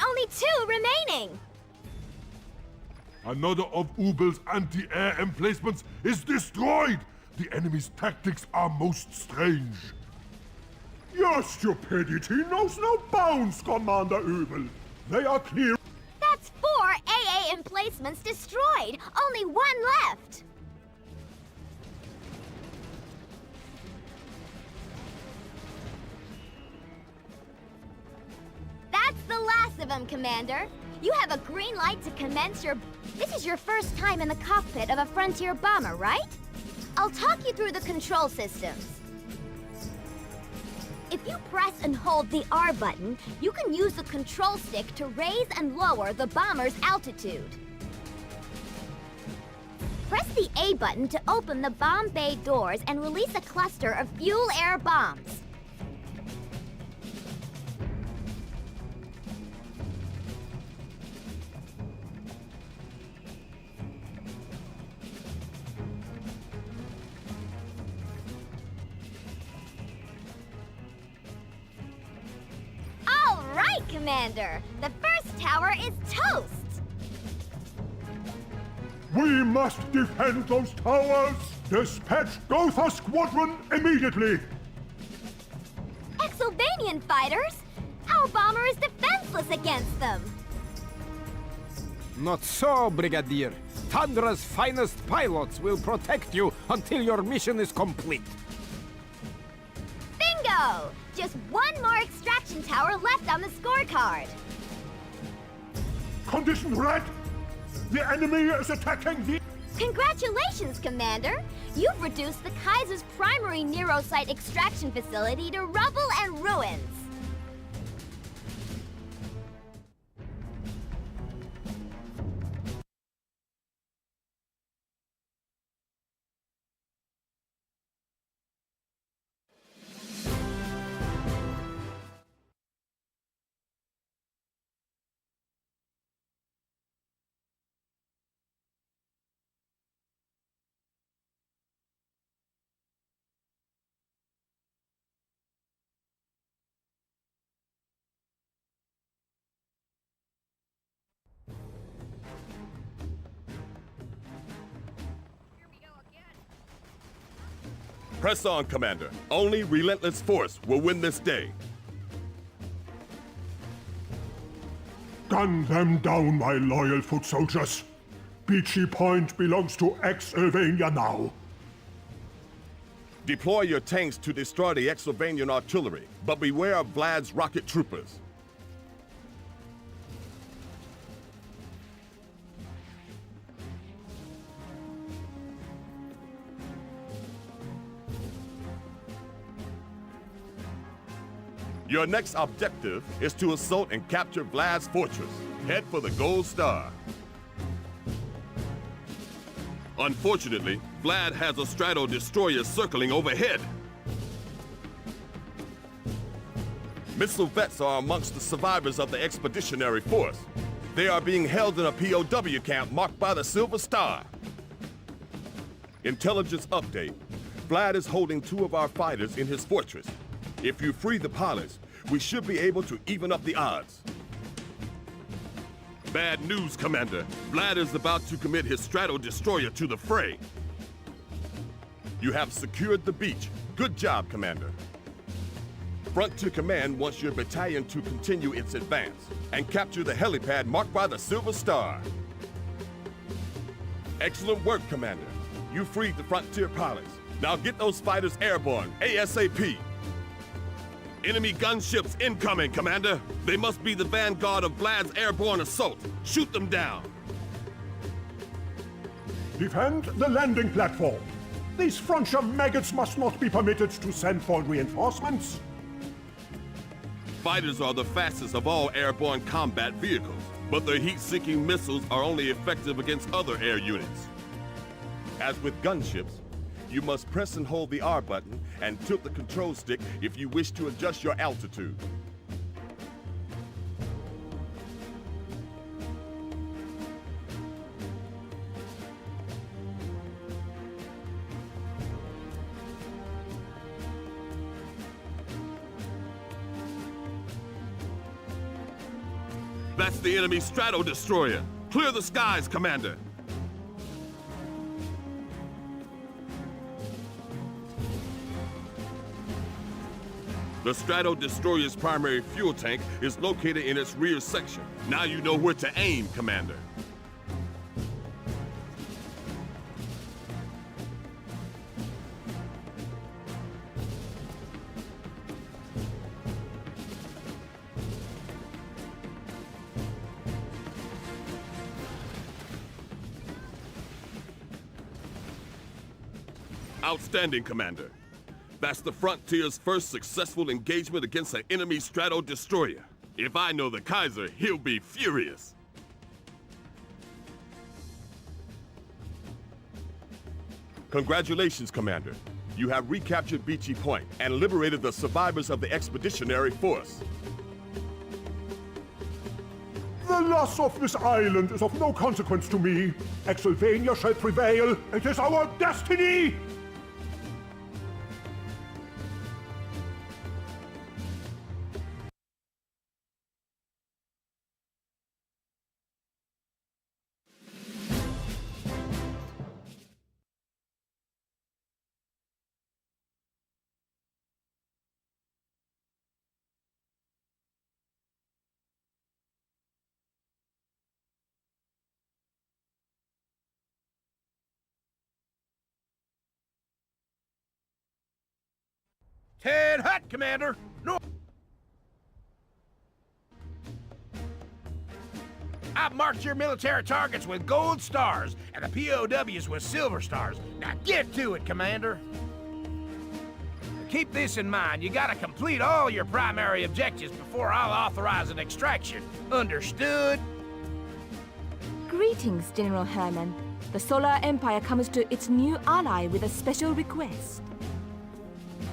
[SPEAKER 1] Only 2 remaining!
[SPEAKER 7] Another of Ubel's anti-air emplacements is destroyed! The enemy's tactics are most strange.
[SPEAKER 9] Your stupidity knows no bounds, Commander Ubel. They are clear.
[SPEAKER 1] That's 4 AA emplacements destroyed! Only 1 left! That's the last of them, Commander. You have a green light to commence your... This is your first time in the cockpit of a Frontier bomber, right? I'll talk you through the control systems. If you press and hold the R button, you can use the control stick to raise and lower the bomber's altitude. Press the A button to open the bomb bay doors and release a cluster of fuel-air bombs. Commander, the first tower is toast!
[SPEAKER 9] We must defend those towers! Dispatch Gotha Squadron immediately!
[SPEAKER 1] Exylvanian fighters? Our bomber is defenseless against them!
[SPEAKER 3] Not so, Brigadier. Tundra's finest pilots will protect you until your mission is complete.
[SPEAKER 1] Bingo! Just one more extraction tower left on the scorecard.
[SPEAKER 9] Condition red! The enemy is attacking the...
[SPEAKER 1] Congratulations, Commander! You've reduced the Kaiser's primary neurosite extraction facility to rubble and ruins.
[SPEAKER 5] Press on, Commander. Only relentless force will win this day.
[SPEAKER 9] Gun them down, my loyal foot soldiers. Beachy Point belongs to Exylvania now.
[SPEAKER 5] Deploy your tanks to destroy the Exylvanian artillery, but beware of Vlad's rocket troopers. Your next objective is to assault and capture Vlad's fortress. Head for the Gold Star. Unfortunately, Vlad has a strato destroyer circling overhead. Missile vets are amongst the survivors of the expeditionary force. They are being held in a POW camp marked by the Silver Star. Intelligence update. Vlad is holding 2 of our fighters in his fortress. If you free the pilots, we should be able to even up the odds. Bad news, Commander. Vlad is about to commit his strato destroyer to the fray. You have secured the beach. Good job, Commander. Frontier Command wants your battalion to continue its advance and capture the helipad marked by the Silver Star. Excellent work, Commander. You freed the Frontier pilots. Now get those fighters airborne, ASAP. Enemy gunships incoming, Commander. They must be the vanguard of Vlad's airborne assault. Shoot them down.
[SPEAKER 9] Defend the landing platform. These frontier maggots must not be permitted to send for reinforcements.
[SPEAKER 5] Fighters are the fastest of all airborne combat vehicles, but their heat-seeking missiles are only effective against other air units. As with gunships, you must press and hold the R button and tilt the control stick if you wish to adjust your altitude. That's the enemy strato destroyer. Clear the skies, Commander. The Strato Destroyer's primary fuel tank is located in its rear section. Now you know where to aim, Commander. Outstanding, Commander. That's the Frontier's first successful engagement against an enemy strato destroyer. If I know the Kaiser, he'll be furious. Congratulations, Commander. You have recaptured Beachy Point and liberated the survivors of the expeditionary force.
[SPEAKER 9] The loss of this island is of no consequence to me. Exylvania shall prevail. It is our destiny!
[SPEAKER 2] Ted Hut, Commander! No. I've marked your military targets with gold stars and the POWs with silver stars. Now get to it, Commander. Keep this in mind. You gotta complete all your primary objectives before I'll authorize an extraction. Understood?
[SPEAKER 10] Greetings, General Herman. The Solar Empire comes to its new ally with a special request.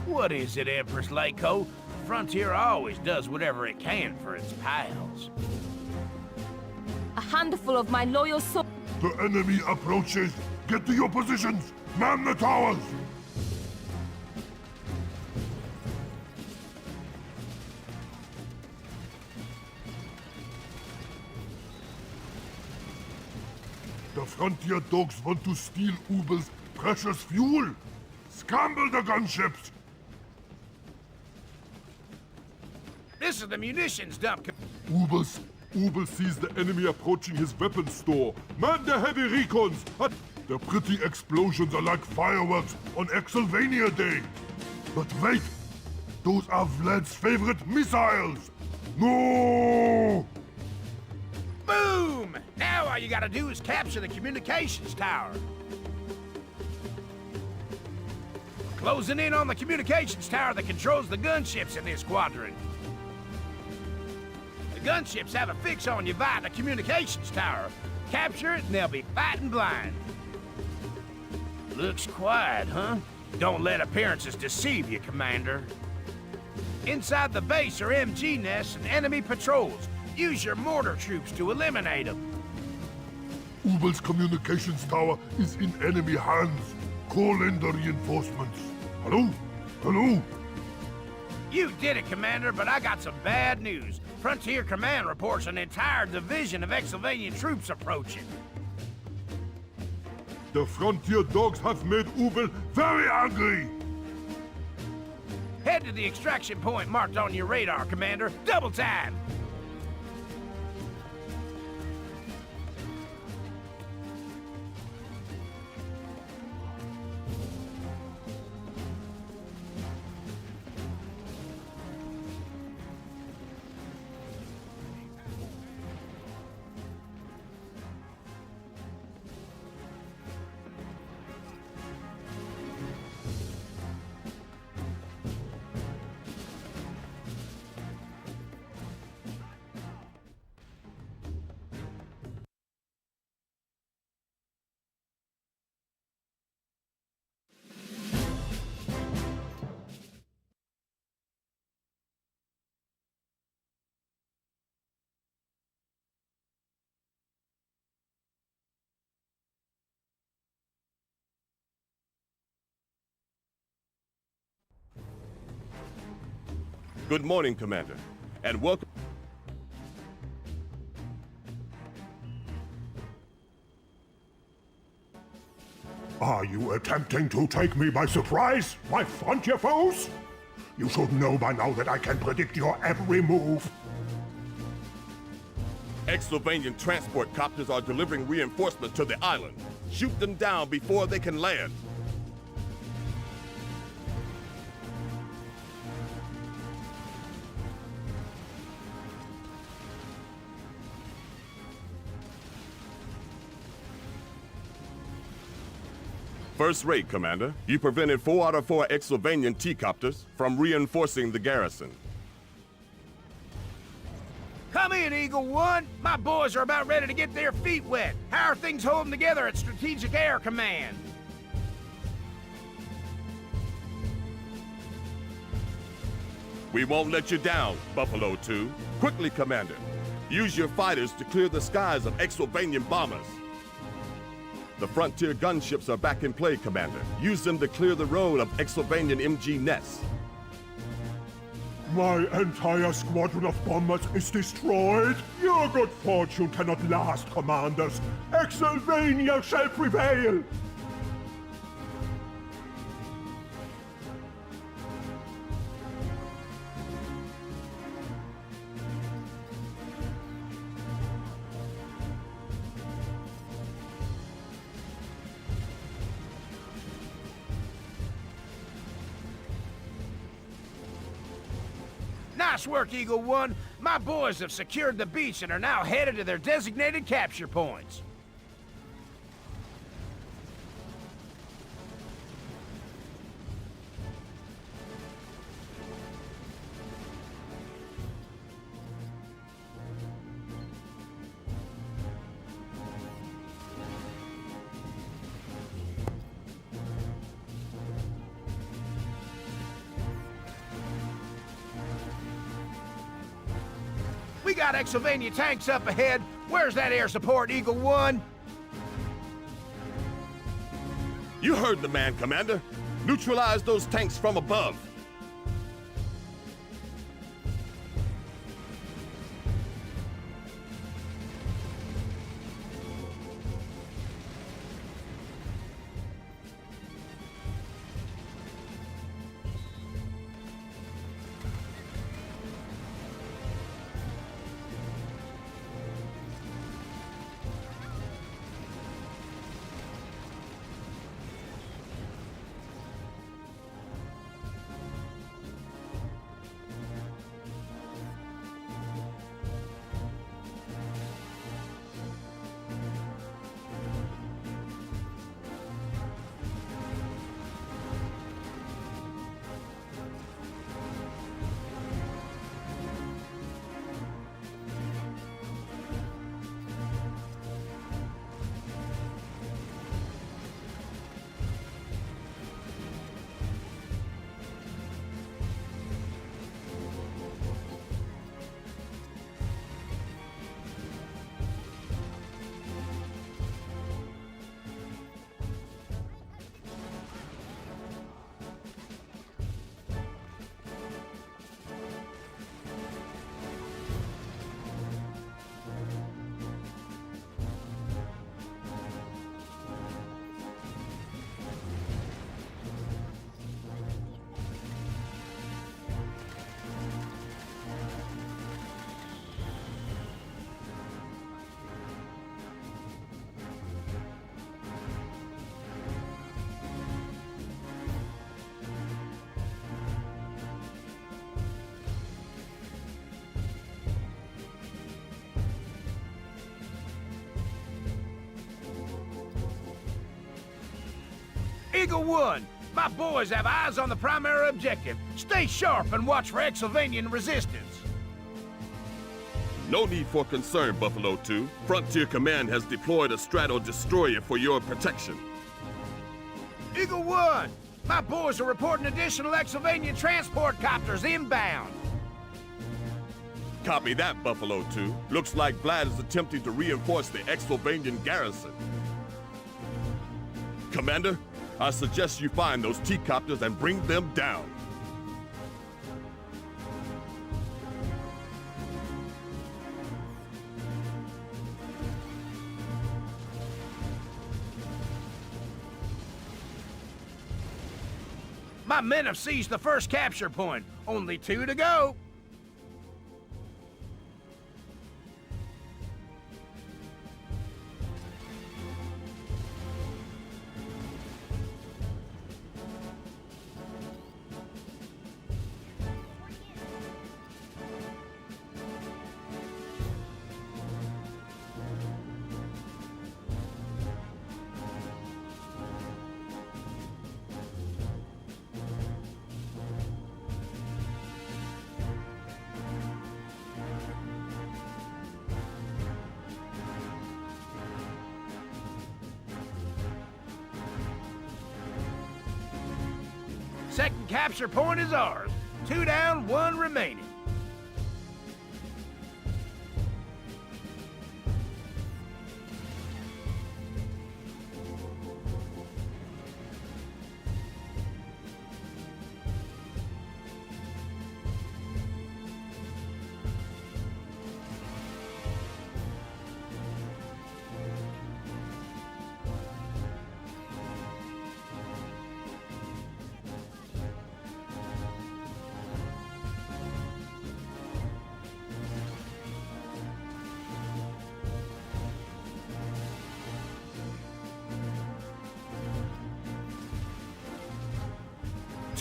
[SPEAKER 2] What is it, Empress Leiko? Frontier always does whatever it can for its pals.
[SPEAKER 10] A handful of my loyal
[SPEAKER 7] The enemy approaches. Get to your positions. Man the towers. The Frontier dogs want to steal Ubel's precious fuel. Scramble the gunships.
[SPEAKER 2] This is the munitions dump.
[SPEAKER 7] Ubel sees the enemy approaching his weapons store. Man the heavy recons. The pretty explosions are like fireworks on Exylvania Day. But wait, those are Vlad's favorite missiles. No!
[SPEAKER 2] Boom! Now all you gotta do is capture the communications tower. Closing in on the communications tower that controls the gunships in this quadrant. The gunships have a fix on you via the communications tower. Capture it and they'll be fighting blind. Looks quiet, huh? Don't let appearances deceive you, Commander. Inside the base are MG nests and enemy patrols. Use your mortar troops to eliminate them.
[SPEAKER 7] Ubel's communications tower is in enemy hands. Call in the reinforcements. Hello? Hello?
[SPEAKER 2] You did it, Commander, but I got some bad news. Frontier Command reports an entire division of Exylvanian troops approaching.
[SPEAKER 7] The Frontier dogs have made Ubel very angry.
[SPEAKER 2] Head to the extraction point marked on your radar, Commander. Double time!
[SPEAKER 5] Good morning, Commander, and welcome.
[SPEAKER 9] Are you attempting to take me by surprise, my Frontier foes? You should know by now that I can predict your every move.
[SPEAKER 5] Exylvanian transport copters are delivering reinforcements to the island. Shoot them down before they can land. First rate, Commander. You prevented 4 out of 4 Exylvanian T-copters from reinforcing the garrison.
[SPEAKER 2] Come in, Eagle One. My boys are about ready to get their feet wet. How are things holding together at Strategic Air Command?
[SPEAKER 5] We won't let you down, Buffalo 2. Quickly, Commander. Use your fighters to clear the skies of Exylvanian bombers. The Frontier gunships are back in play, Commander. Use them to clear the road of Exylvanian MG nests.
[SPEAKER 9] My entire squadron of bombers is destroyed. Your good fortune cannot last, commanders. Exylvania shall prevail.
[SPEAKER 2] Nice work, Eagle One. My boys have secured the beach and are now headed to their designated capture points. We got Exylvania tanks up ahead. Where's that air support, Eagle One?
[SPEAKER 5] You heard the man, Commander. Neutralize those tanks from above.
[SPEAKER 2] Eagle One, my boys have eyes on the primary objective. Stay sharp and watch for Exylvanian resistance.
[SPEAKER 5] No need for concern, Buffalo 2. Frontier Command has deployed a strato destroyer for your protection.
[SPEAKER 2] Eagle One, my boys are reporting additional Exylvanian transport copters inbound.
[SPEAKER 5] Copy that, Buffalo 2. Looks like Vlad is attempting to reinforce the Exylvanian garrison. Commander, I suggest you find those T-copters and bring them down.
[SPEAKER 2] My men have seized the first capture point. Only 2 to go. Second capture point is ours. 2 down, 1 remaining.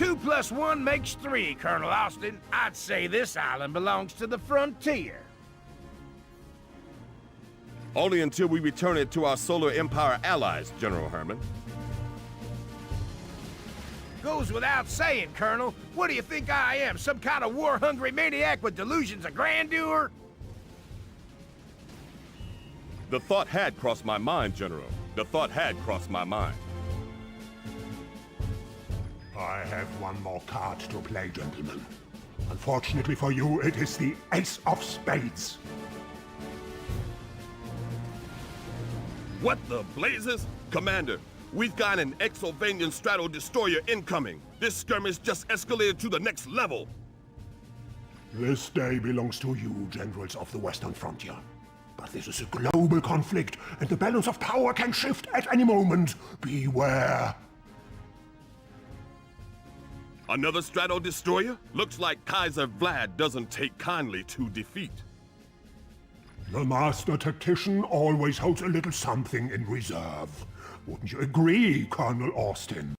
[SPEAKER 2] 2 + 1 makes 3, Colonel Austin. I'd say this island belongs to the frontier.
[SPEAKER 5] Only until we return it to our Solar Empire allies, General Herman.
[SPEAKER 2] Goes without saying, Colonel. What do you think I am, some kind of war-hungry maniac with delusions of grandeur?
[SPEAKER 5] The thought had crossed my mind, General. The thought had crossed my mind.
[SPEAKER 9] I have one more card to play, gentlemen. Unfortunately for you, it is the Ace of Spades.
[SPEAKER 5] What the blazes? Commander, we've got an Exylvanian straddle destroyer incoming. This skirmish just escalated to the next level.
[SPEAKER 9] This day belongs to you, generals of the Western Frontier. But this is a global conflict, and the balance of power can shift at any moment. Beware.
[SPEAKER 5] Another straddle destroyer? Looks like Kaiser Vlad doesn't take kindly to defeat.
[SPEAKER 9] The master tactician always holds a little something in reserve. Wouldn't you agree, Colonel Austin?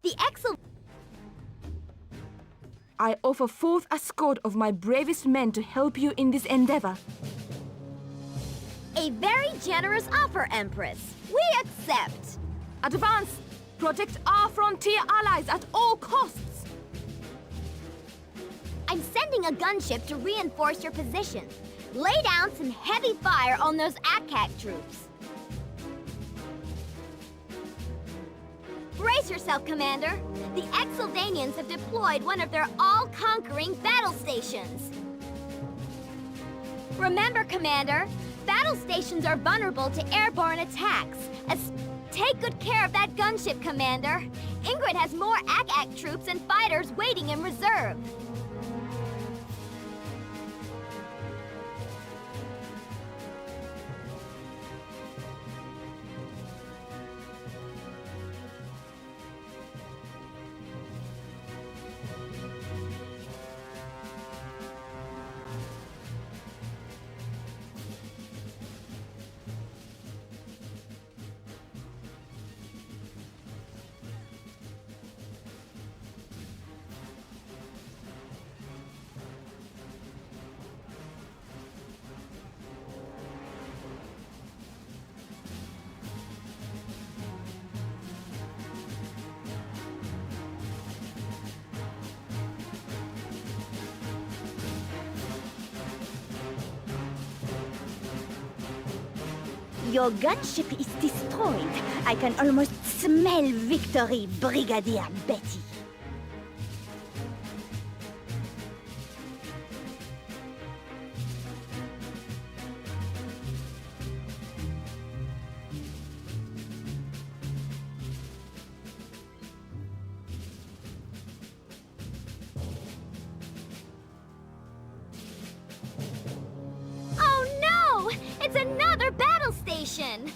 [SPEAKER 1] The Exo...
[SPEAKER 10] I offer forth a escort of my bravest men to help you in this endeavor.
[SPEAKER 1] A very generous offer, Empress. We accept.
[SPEAKER 10] Advance! Protect our frontier allies at all costs!
[SPEAKER 1] I'm sending a gunship to reinforce your position. Lay down some heavy fire on those ACAC troops. Brace yourself, Commander. The Exylvanians have deployed one of their all-conquering battle stations. Remember, Commander, battle stations are vulnerable to airborne attacks. Take good care of that gunship, Commander. Ingrid has more ACAC troops and fighters waiting in reserve.
[SPEAKER 8] Your gunship is destroyed. I can almost smell victory, Brigadier Betty.
[SPEAKER 1] It's another battle station!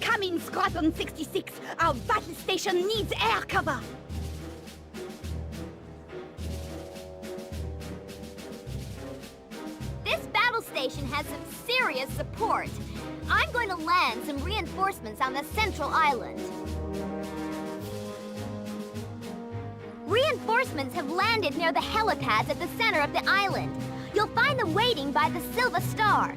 [SPEAKER 8] Come in, Squadron 66. Our battle station needs air cover.
[SPEAKER 1] This battle station has some serious support. I'm going to land some reinforcements on the central island. Reinforcements have landed near the helipads at the center of the island. You'll find them waiting by the Silver Star.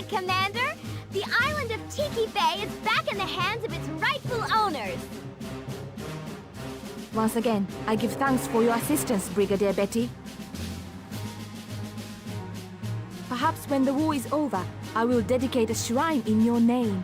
[SPEAKER 11] Commander! The island of Tiki Bay is back in the hands of its rightful owners!
[SPEAKER 10] Once again, I give thanks for your assistance, Brigadier Betty. Perhaps when the war is over, I will dedicate a shrine in your name.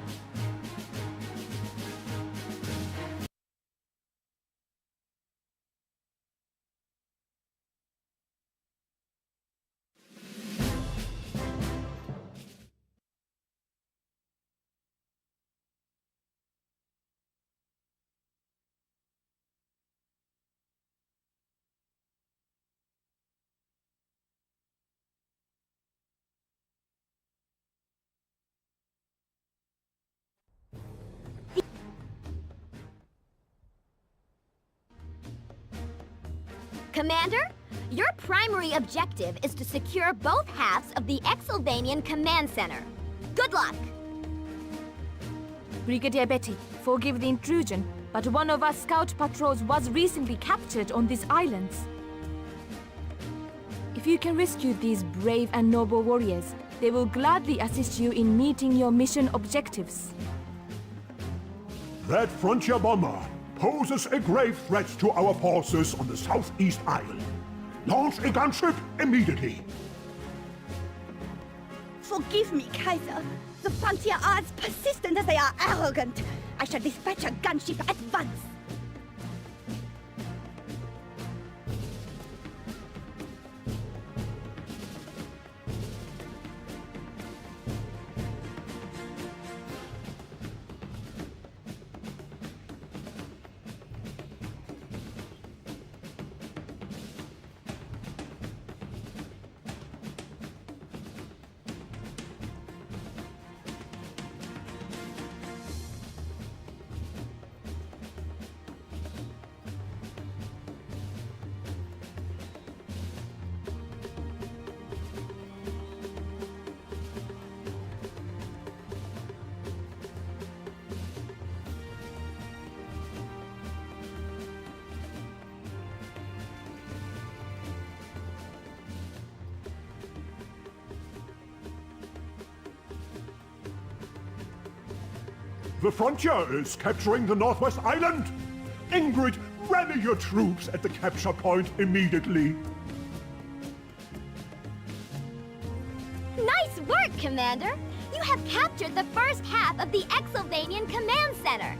[SPEAKER 1] Commander, your primary objective is to secure both halves of the Exylvanian Command Center. Good luck!
[SPEAKER 10] Brigadier Betty, forgive the intrusion, but one of our scout patrols was recently captured on these islands. If you can rescue these brave and noble warriors, they will gladly assist you in meeting your mission objectives.
[SPEAKER 9] That frontier bomber poses a grave threat to our forces on the southeast isle. Launch a gunship immediately.
[SPEAKER 8] Forgive me, Kaiser. The frontier are as persistent as they are arrogant. I shall dispatch a gunship at once.
[SPEAKER 9] The frontier is capturing the Northwest Island! Ingrid, rally your troops at the capture point immediately!
[SPEAKER 1] Nice work, Commander! You have captured the first half of the Exylvanian Command Center!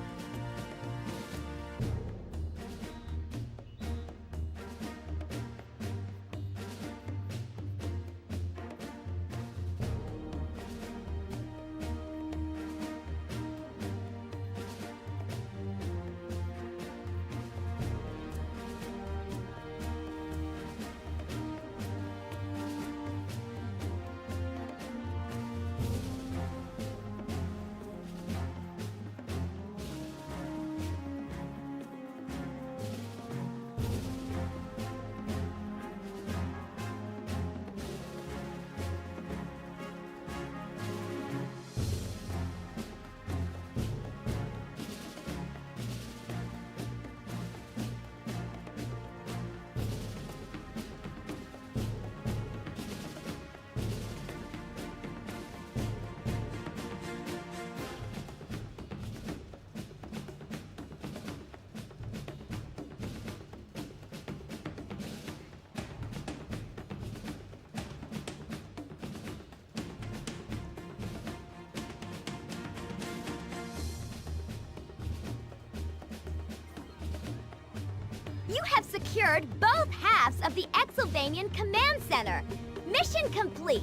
[SPEAKER 1] You have secured both halves of the Exylvanian Command Center. Mission complete.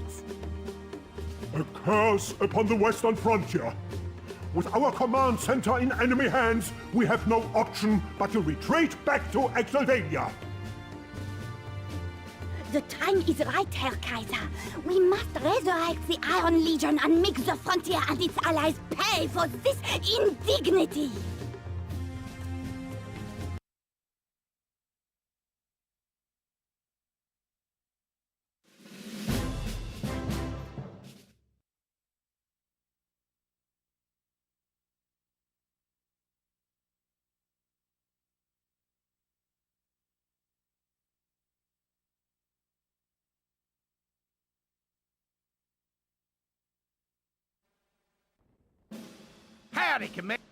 [SPEAKER 9] A curse upon the western frontier. With our command center in enemy hands, we have no option but to retreat back to Exylvania.
[SPEAKER 8] The time is right, Herr Kaiser. We must resurrect the Iron Legion and make the frontier and its allies pay for this indignity.
[SPEAKER 2] Howdy, Commander.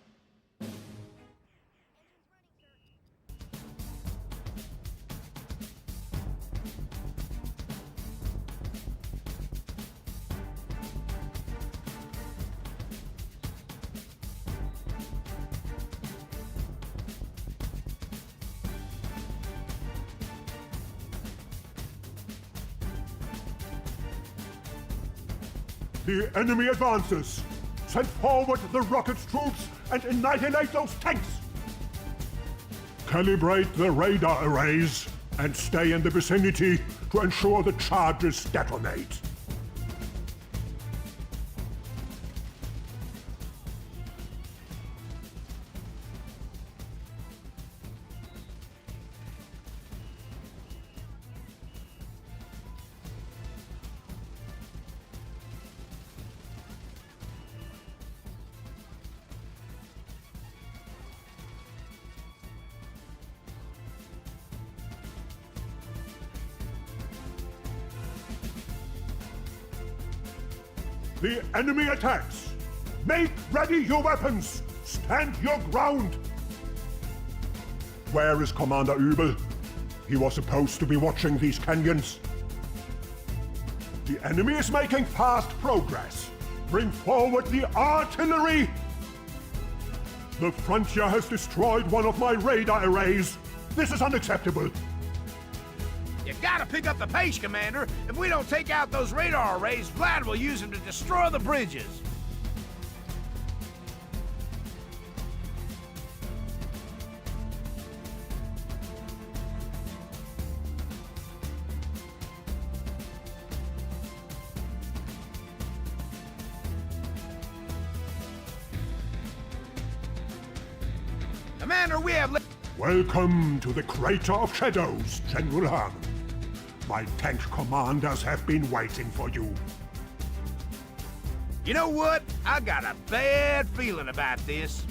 [SPEAKER 9] The enemy advances. Send forward the rocket troops and annihilate those tanks. Calibrate the radar arrays and stay in the vicinity to ensure the charges detonate. The enemy attacks! Make ready your weapons! Stand your ground! Where is Commander Übel? He was supposed to be watching these canyons. The enemy is making fast progress. Bring forward the artillery! The Frontier has destroyed one of my radar arrays. This is unacceptable.
[SPEAKER 2] You gotta pick up the pace, Commander. If we don't take out those radar arrays, Vlad will use them to destroy the bridges. Commander, we have...
[SPEAKER 9] Welcome to the Crater of Shadows, General Herman. My tank commanders have been waiting for you.
[SPEAKER 2] You know what? I got a bad feeling about this.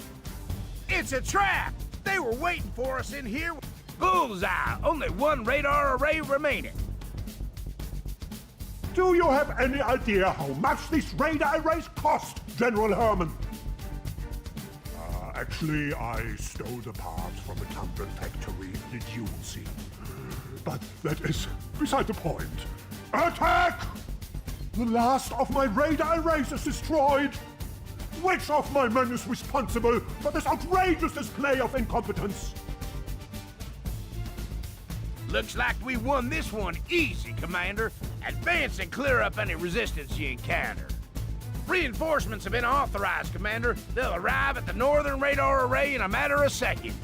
[SPEAKER 2] It's a trap! They were waiting for us in here. Bullseye! Only one radar array remaining.
[SPEAKER 9] Do you have any idea how much these radar arrays cost, General Herman? Actually, I stole the parts from a tumbler factory in the Dune Sea. But that is beside the point. Attack! The last of my radar arrays is destroyed! Which of my men is responsible for this outrageous display of incompetence?
[SPEAKER 2] Looks like we won this one easy, Commander. Advance and clear up any resistance you encounter. Reinforcements have been authorized, Commander. They'll arrive at the northern radar array in a matter of seconds.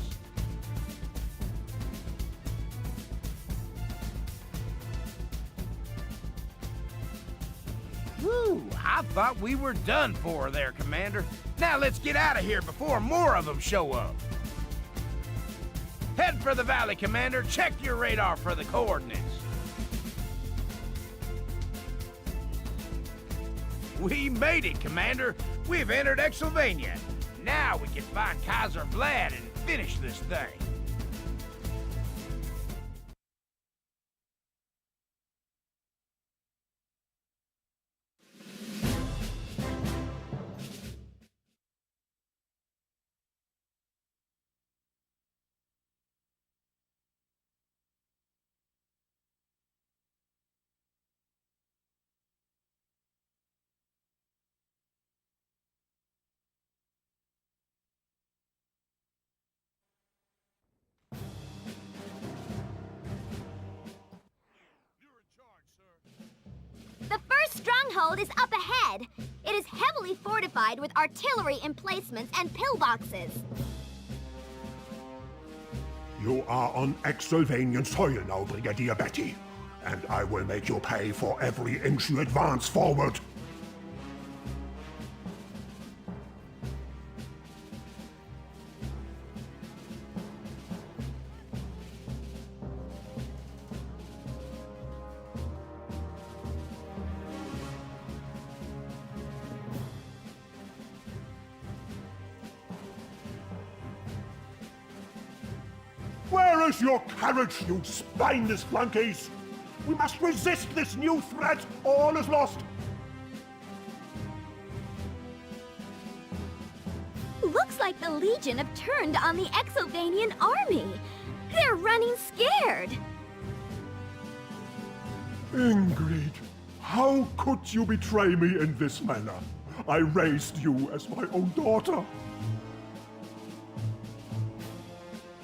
[SPEAKER 2] Whew, I thought we were done for there, Commander. Now let's get out of here before more of them show up. Head for the valley, Commander. Check your radar for the coordinates. We made it, Commander. We've entered Exylvania. Now we can find Kaiser Vlad and finish this thing.
[SPEAKER 1] The first stronghold is up ahead. It is heavily fortified with artillery emplacements and pillboxes.
[SPEAKER 9] You are on Exylvanian soil now, Brigadier Betty. And I will make you pay for every inch you advance forward. Where is your courage, you spineless flunkies? We must resist this new threat. All is lost.
[SPEAKER 1] Looks like the Legion have turned on the Exylvanian army. They're running scared.
[SPEAKER 9] Ingrid, how could you betray me in this manner? I raised you as my own daughter.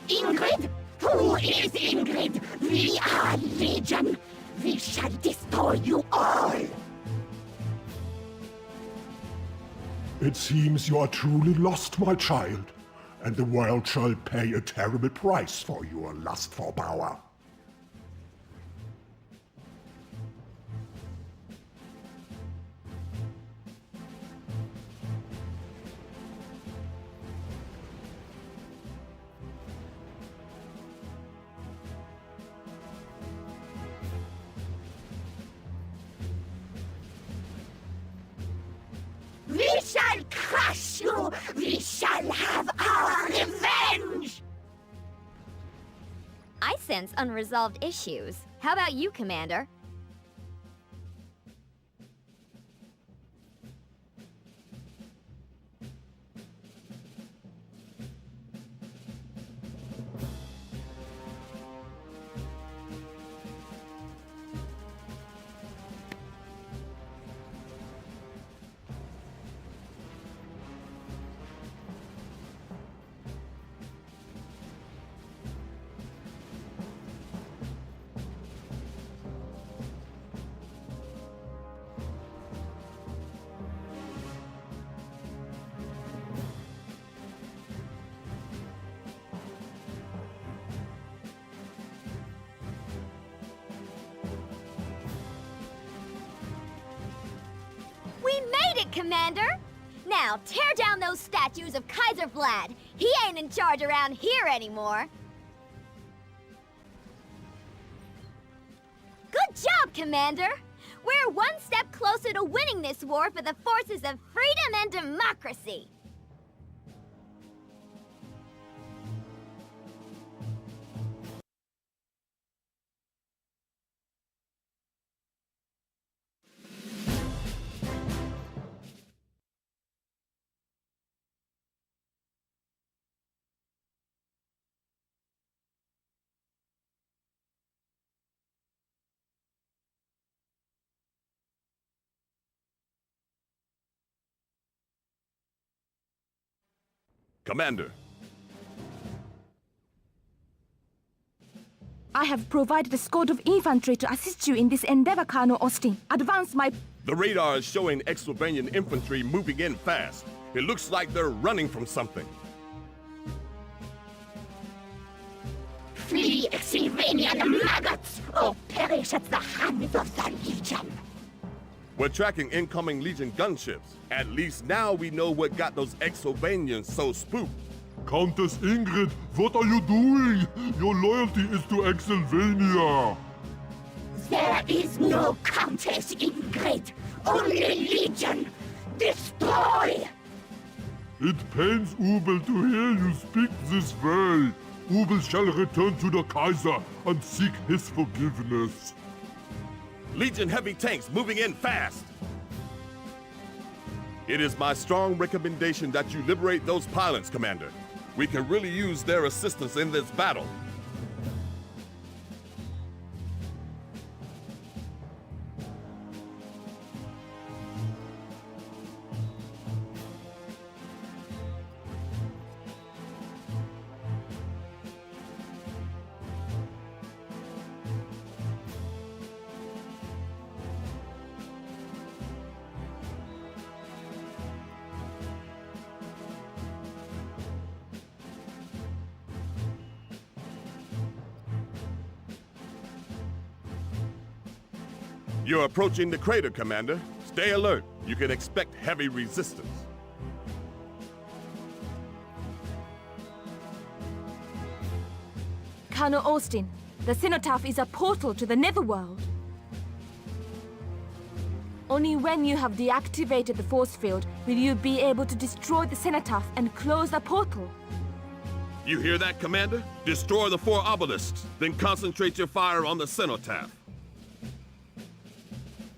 [SPEAKER 8] Ingrid? Who is Ingrid? We are Legion. We shall destroy you all.
[SPEAKER 9] It seems you are truly lost, my child, and the world shall pay a terrible price for your lust for power.
[SPEAKER 8] We shall crush you! We shall have our revenge!
[SPEAKER 1] I sense unresolved issues. How about you, Commander? We made it, Commander! Now, tear down those statues of Kaiser Vlad. He ain't in charge around here anymore. Good job, Commander! We're one step closer to winning this war for the forces of freedom and democracy.
[SPEAKER 5] Commander.
[SPEAKER 10] I have provided a squad of infantry to assist you in this endeavor, Colonel Austin. Advance my...
[SPEAKER 5] The radar is showing Exylvanian infantry moving in fast. It looks like they're running from something.
[SPEAKER 8] Flee, Exylvanian maggots, or perish at the hands of the Legion!
[SPEAKER 5] We're tracking incoming Legion gunships. At least now we know what got those Exylvanians so spooked.
[SPEAKER 7] Countess Ingrid, what are you doing? Your loyalty is to Exylvania.
[SPEAKER 8] There is no Countess Ingrid, only Legion! Destroy!
[SPEAKER 7] It pains Ubel to hear you speak this way. Ubel shall return to the Kaiser and seek his forgiveness.
[SPEAKER 5] Legion heavy tanks moving in fast. It is my strong recommendation that you liberate those pilots, Commander. We can really use their assistance in this battle. You're approaching the crater, Commander. Stay alert. You can expect heavy resistance.
[SPEAKER 10] Colonel Austin, the Cenotaph is a portal to the Netherworld. Only when you have deactivated the force field will you be able to destroy the Cenotaph and close the portal.
[SPEAKER 5] You hear that, Commander? Destroy the 4 obelisks, then concentrate your fire on the Cenotaph.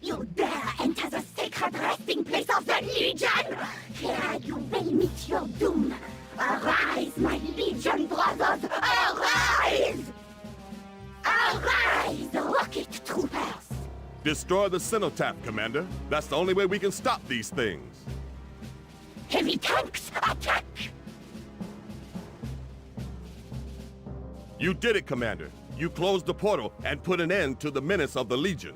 [SPEAKER 8] You dare enter the sacred resting place of the Legion! Here you will meet your doom! Arise, my Legion brothers! Arise! Arise, rocket troopers!
[SPEAKER 5] Destroy the Cenotaph, Commander. That's the only way we can stop these things.
[SPEAKER 8] Heavy tanks, attack!
[SPEAKER 5] You did it, Commander. You closed the portal and put an end to the menace of the Legion.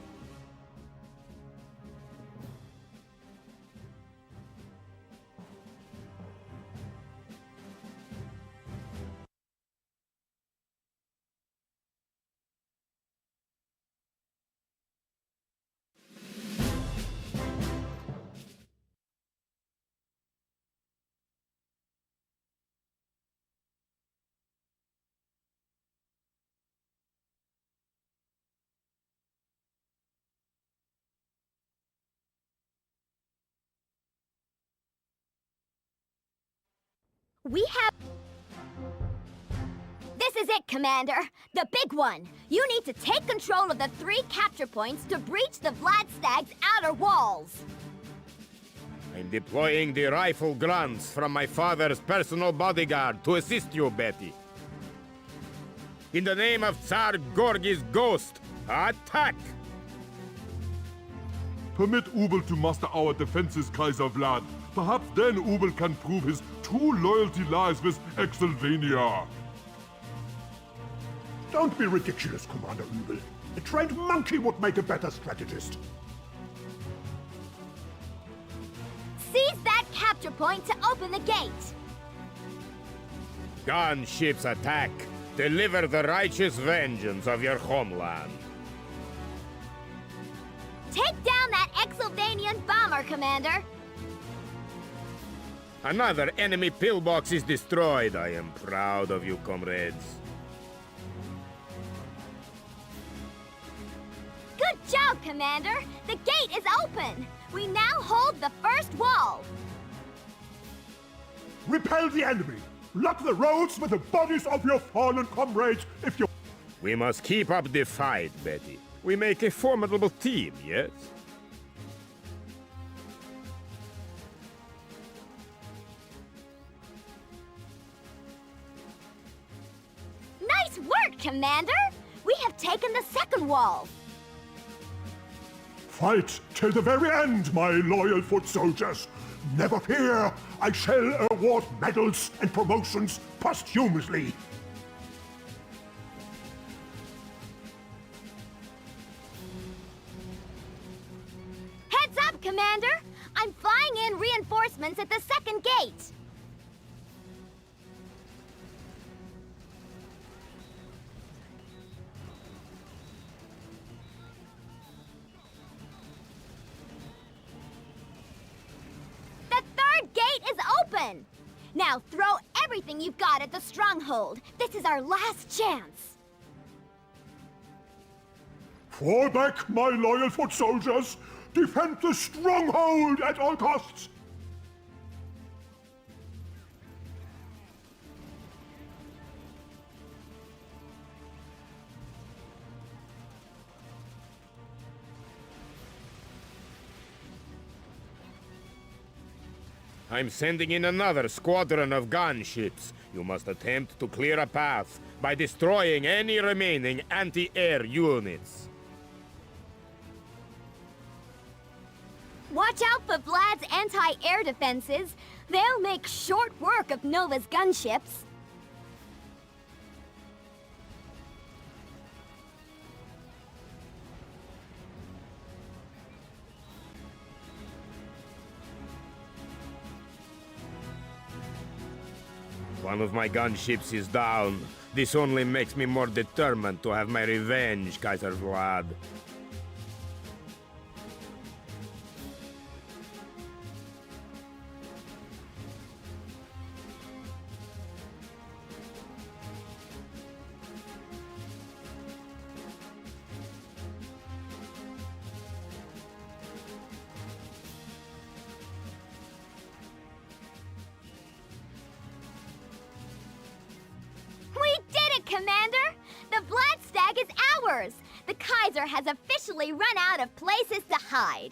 [SPEAKER 1] We have... This is it, Commander. The big one. You need to take control of the 3 capture points to breach the Vladstag's outer walls.
[SPEAKER 3] I'm deploying the rifle grunts from my father's personal bodyguard to assist you, Betty. In the name of Tsar Gorgy's ghost, attack!
[SPEAKER 7] Permit Ubel to muster our defenses, Kaiser Vlad. Perhaps then Ubel can prove his true loyalty lies with Exylvania.
[SPEAKER 9] Don't be ridiculous, Commander Ubel. A trained monkey would make a better strategist.
[SPEAKER 1] Seize that capture point to open the gate.
[SPEAKER 3] Gunships attack. Deliver the righteous vengeance of your homeland.
[SPEAKER 1] Take down that Exylvanian bomber, Commander.
[SPEAKER 3] Another enemy pillbox is destroyed. I am proud of you, comrades.
[SPEAKER 1] Good job, Commander. The gate is open. We now hold the first wall.
[SPEAKER 9] Repel the enemy. Lock the roads with the bodies of your fallen comrades if you...
[SPEAKER 3] We must keep up the fight, Betty. We make a formidable team, yes?
[SPEAKER 1] Nice work, Commander! We have taken the second wall.
[SPEAKER 9] Fight till the very end, my loyal foot soldiers. Never fear, I shall award medals and promotions posthumously.
[SPEAKER 1] Heads up, Commander! I'm flying in reinforcements at the second gate. Gate is open! Now throw everything you've got at the stronghold. This is our last chance.
[SPEAKER 9] Fall back, my loyal foot soldiers! Defend the stronghold at all costs!
[SPEAKER 3] I'm sending in another squadron of gunships. You must attempt to clear a path by destroying any remaining anti-air units.
[SPEAKER 1] Watch out for Vlad's anti-air defenses. They'll make short work of Nova's gunships.
[SPEAKER 3] One of my gunships is down. This only makes me more determined to have my revenge, Kaiser Vlad.
[SPEAKER 1] Commander! The Vladstag is ours! The Kaiser has officially run out of places to hide.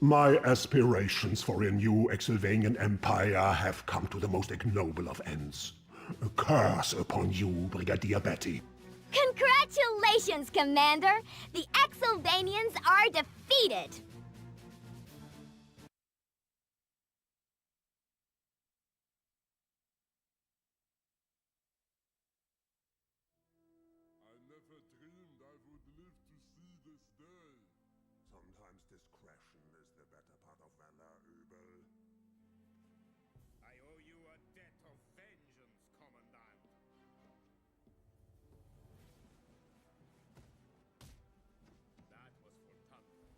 [SPEAKER 9] My aspirations for a new Exylvanian empire have come to the most ignoble of ends. A curse upon you, Brigadier Betty.
[SPEAKER 1] Congratulations, Commander! The Exylvanians are defeated!
[SPEAKER 9] Sometimes discretion is the better part of valor, Ubel.
[SPEAKER 4] I owe you a debt of vengeance, Commandant. That was for Thunder.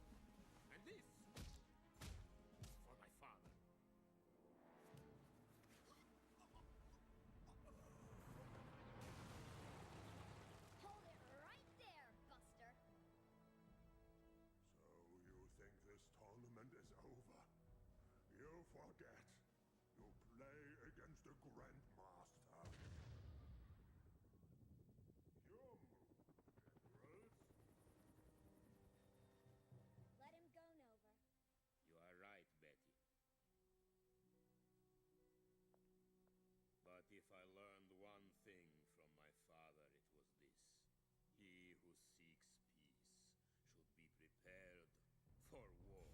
[SPEAKER 4] And this for my father.
[SPEAKER 1] Hold it right there, Buster.
[SPEAKER 9] So you think this tournament is over? You forget. You play against the Grandmaster. Your move, Generals.
[SPEAKER 1] Let him go, Nova.
[SPEAKER 4] You are right, Betty. But if I learned one thing from my father, it was this. He who seeks peace should be prepared for war.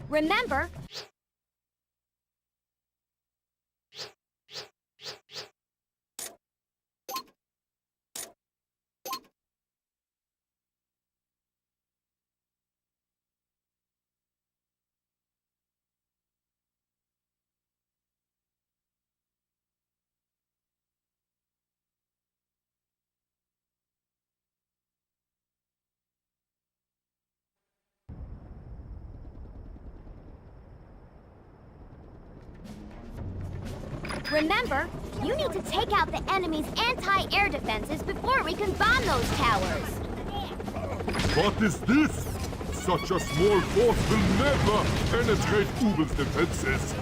[SPEAKER 1] Remember, Remember, you need to take out the enemy's anti-air defenses before we can bomb those towers.
[SPEAKER 7] What is this? Such a small force will never penetrate Ubel's defenses.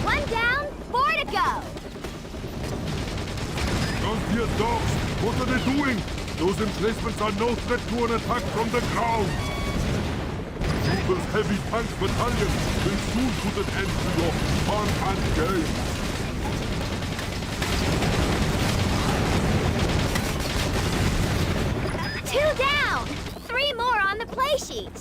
[SPEAKER 1] One down, 4 to go.
[SPEAKER 7] Frontier dogs, what are they doing? Those emplacements are no threat to an attack from the ground. Ubel's heavy tank battalion will soon put an end to your fun and games.
[SPEAKER 1] Two down, 3 more on the play sheet.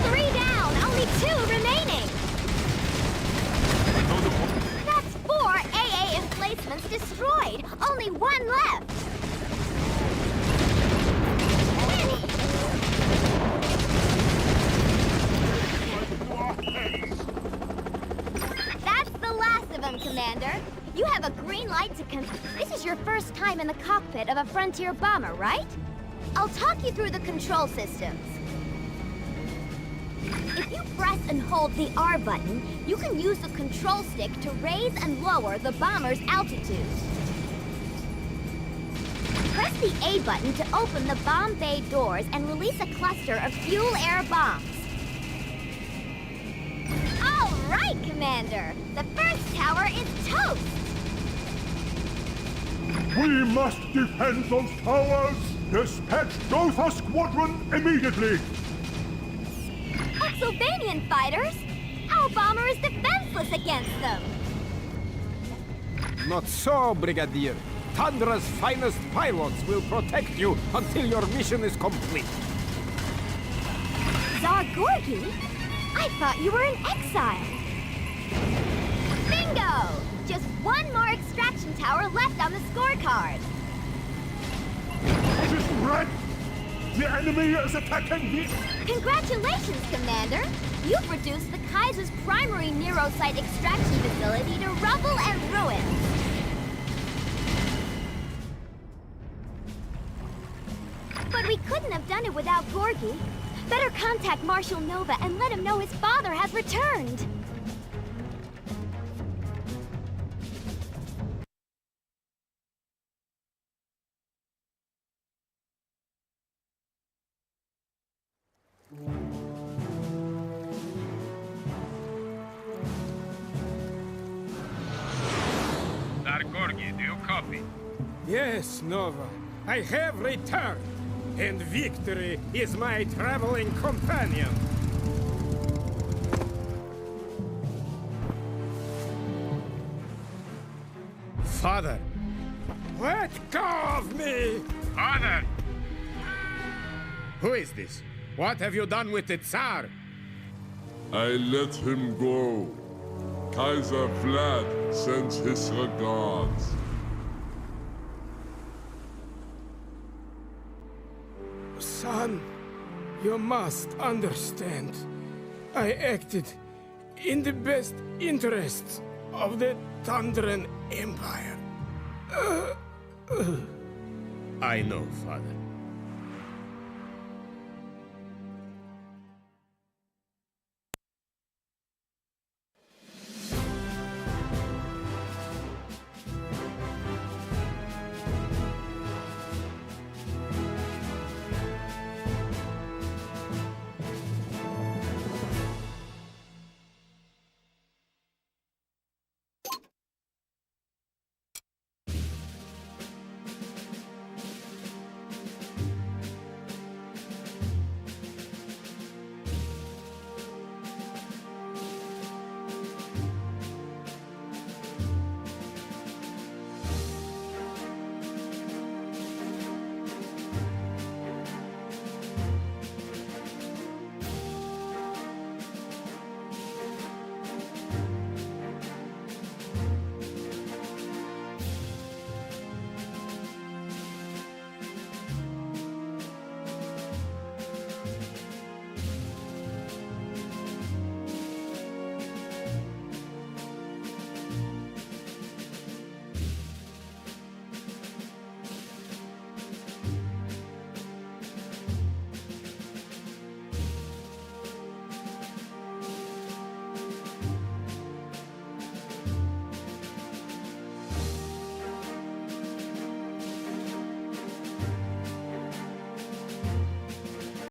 [SPEAKER 1] Three down, only 2 remaining. That's 4 AA emplacements destroyed. Only 1 left. That's the last of them, Commander. You have a green light to This is your first time in the cockpit of a Frontier bomber, right? I'll talk you through the control systems. If you press and hold the R button, you can use the control stick to raise and lower the bomber's altitude. Press the A button to open the bomb bay doors and release a cluster of fuel-air bombs. All right, Commander. The first tower is toast.
[SPEAKER 7] We must defend those towers! Dispatch Gotha Squadron immediately!
[SPEAKER 1] Exovanian fighters? Our bomber is defenseless against them.
[SPEAKER 3] Not so, Brigadier. Tundra's finest pilots will protect you until your mission is complete.
[SPEAKER 1] Tsar Gorgi? I thought you were in exile. Bingo! Just 1 more extraction tower left on the scorecard.
[SPEAKER 7] It is red! The enemy is attacking the...
[SPEAKER 1] Congratulations, Commander! You've reduced the Kaiser's primary Neurosite extraction facility to rubble and ruins. But we couldn't have done it without Gorgi. Better contact Marshal Nova and let him know his father has returned.
[SPEAKER 2] Gorgi, do you copy?
[SPEAKER 3] Yes, Nova. I have returned. And victory is my traveling companion. Father! Let go of me!
[SPEAKER 2] Father!
[SPEAKER 3] Who is this? What have you done with the Tsar?
[SPEAKER 7] I let him go. Kaiser Vlad sends his regards.
[SPEAKER 3] Son, you must understand. I acted in the best interests of the Tundran Empire.
[SPEAKER 2] I know, Father.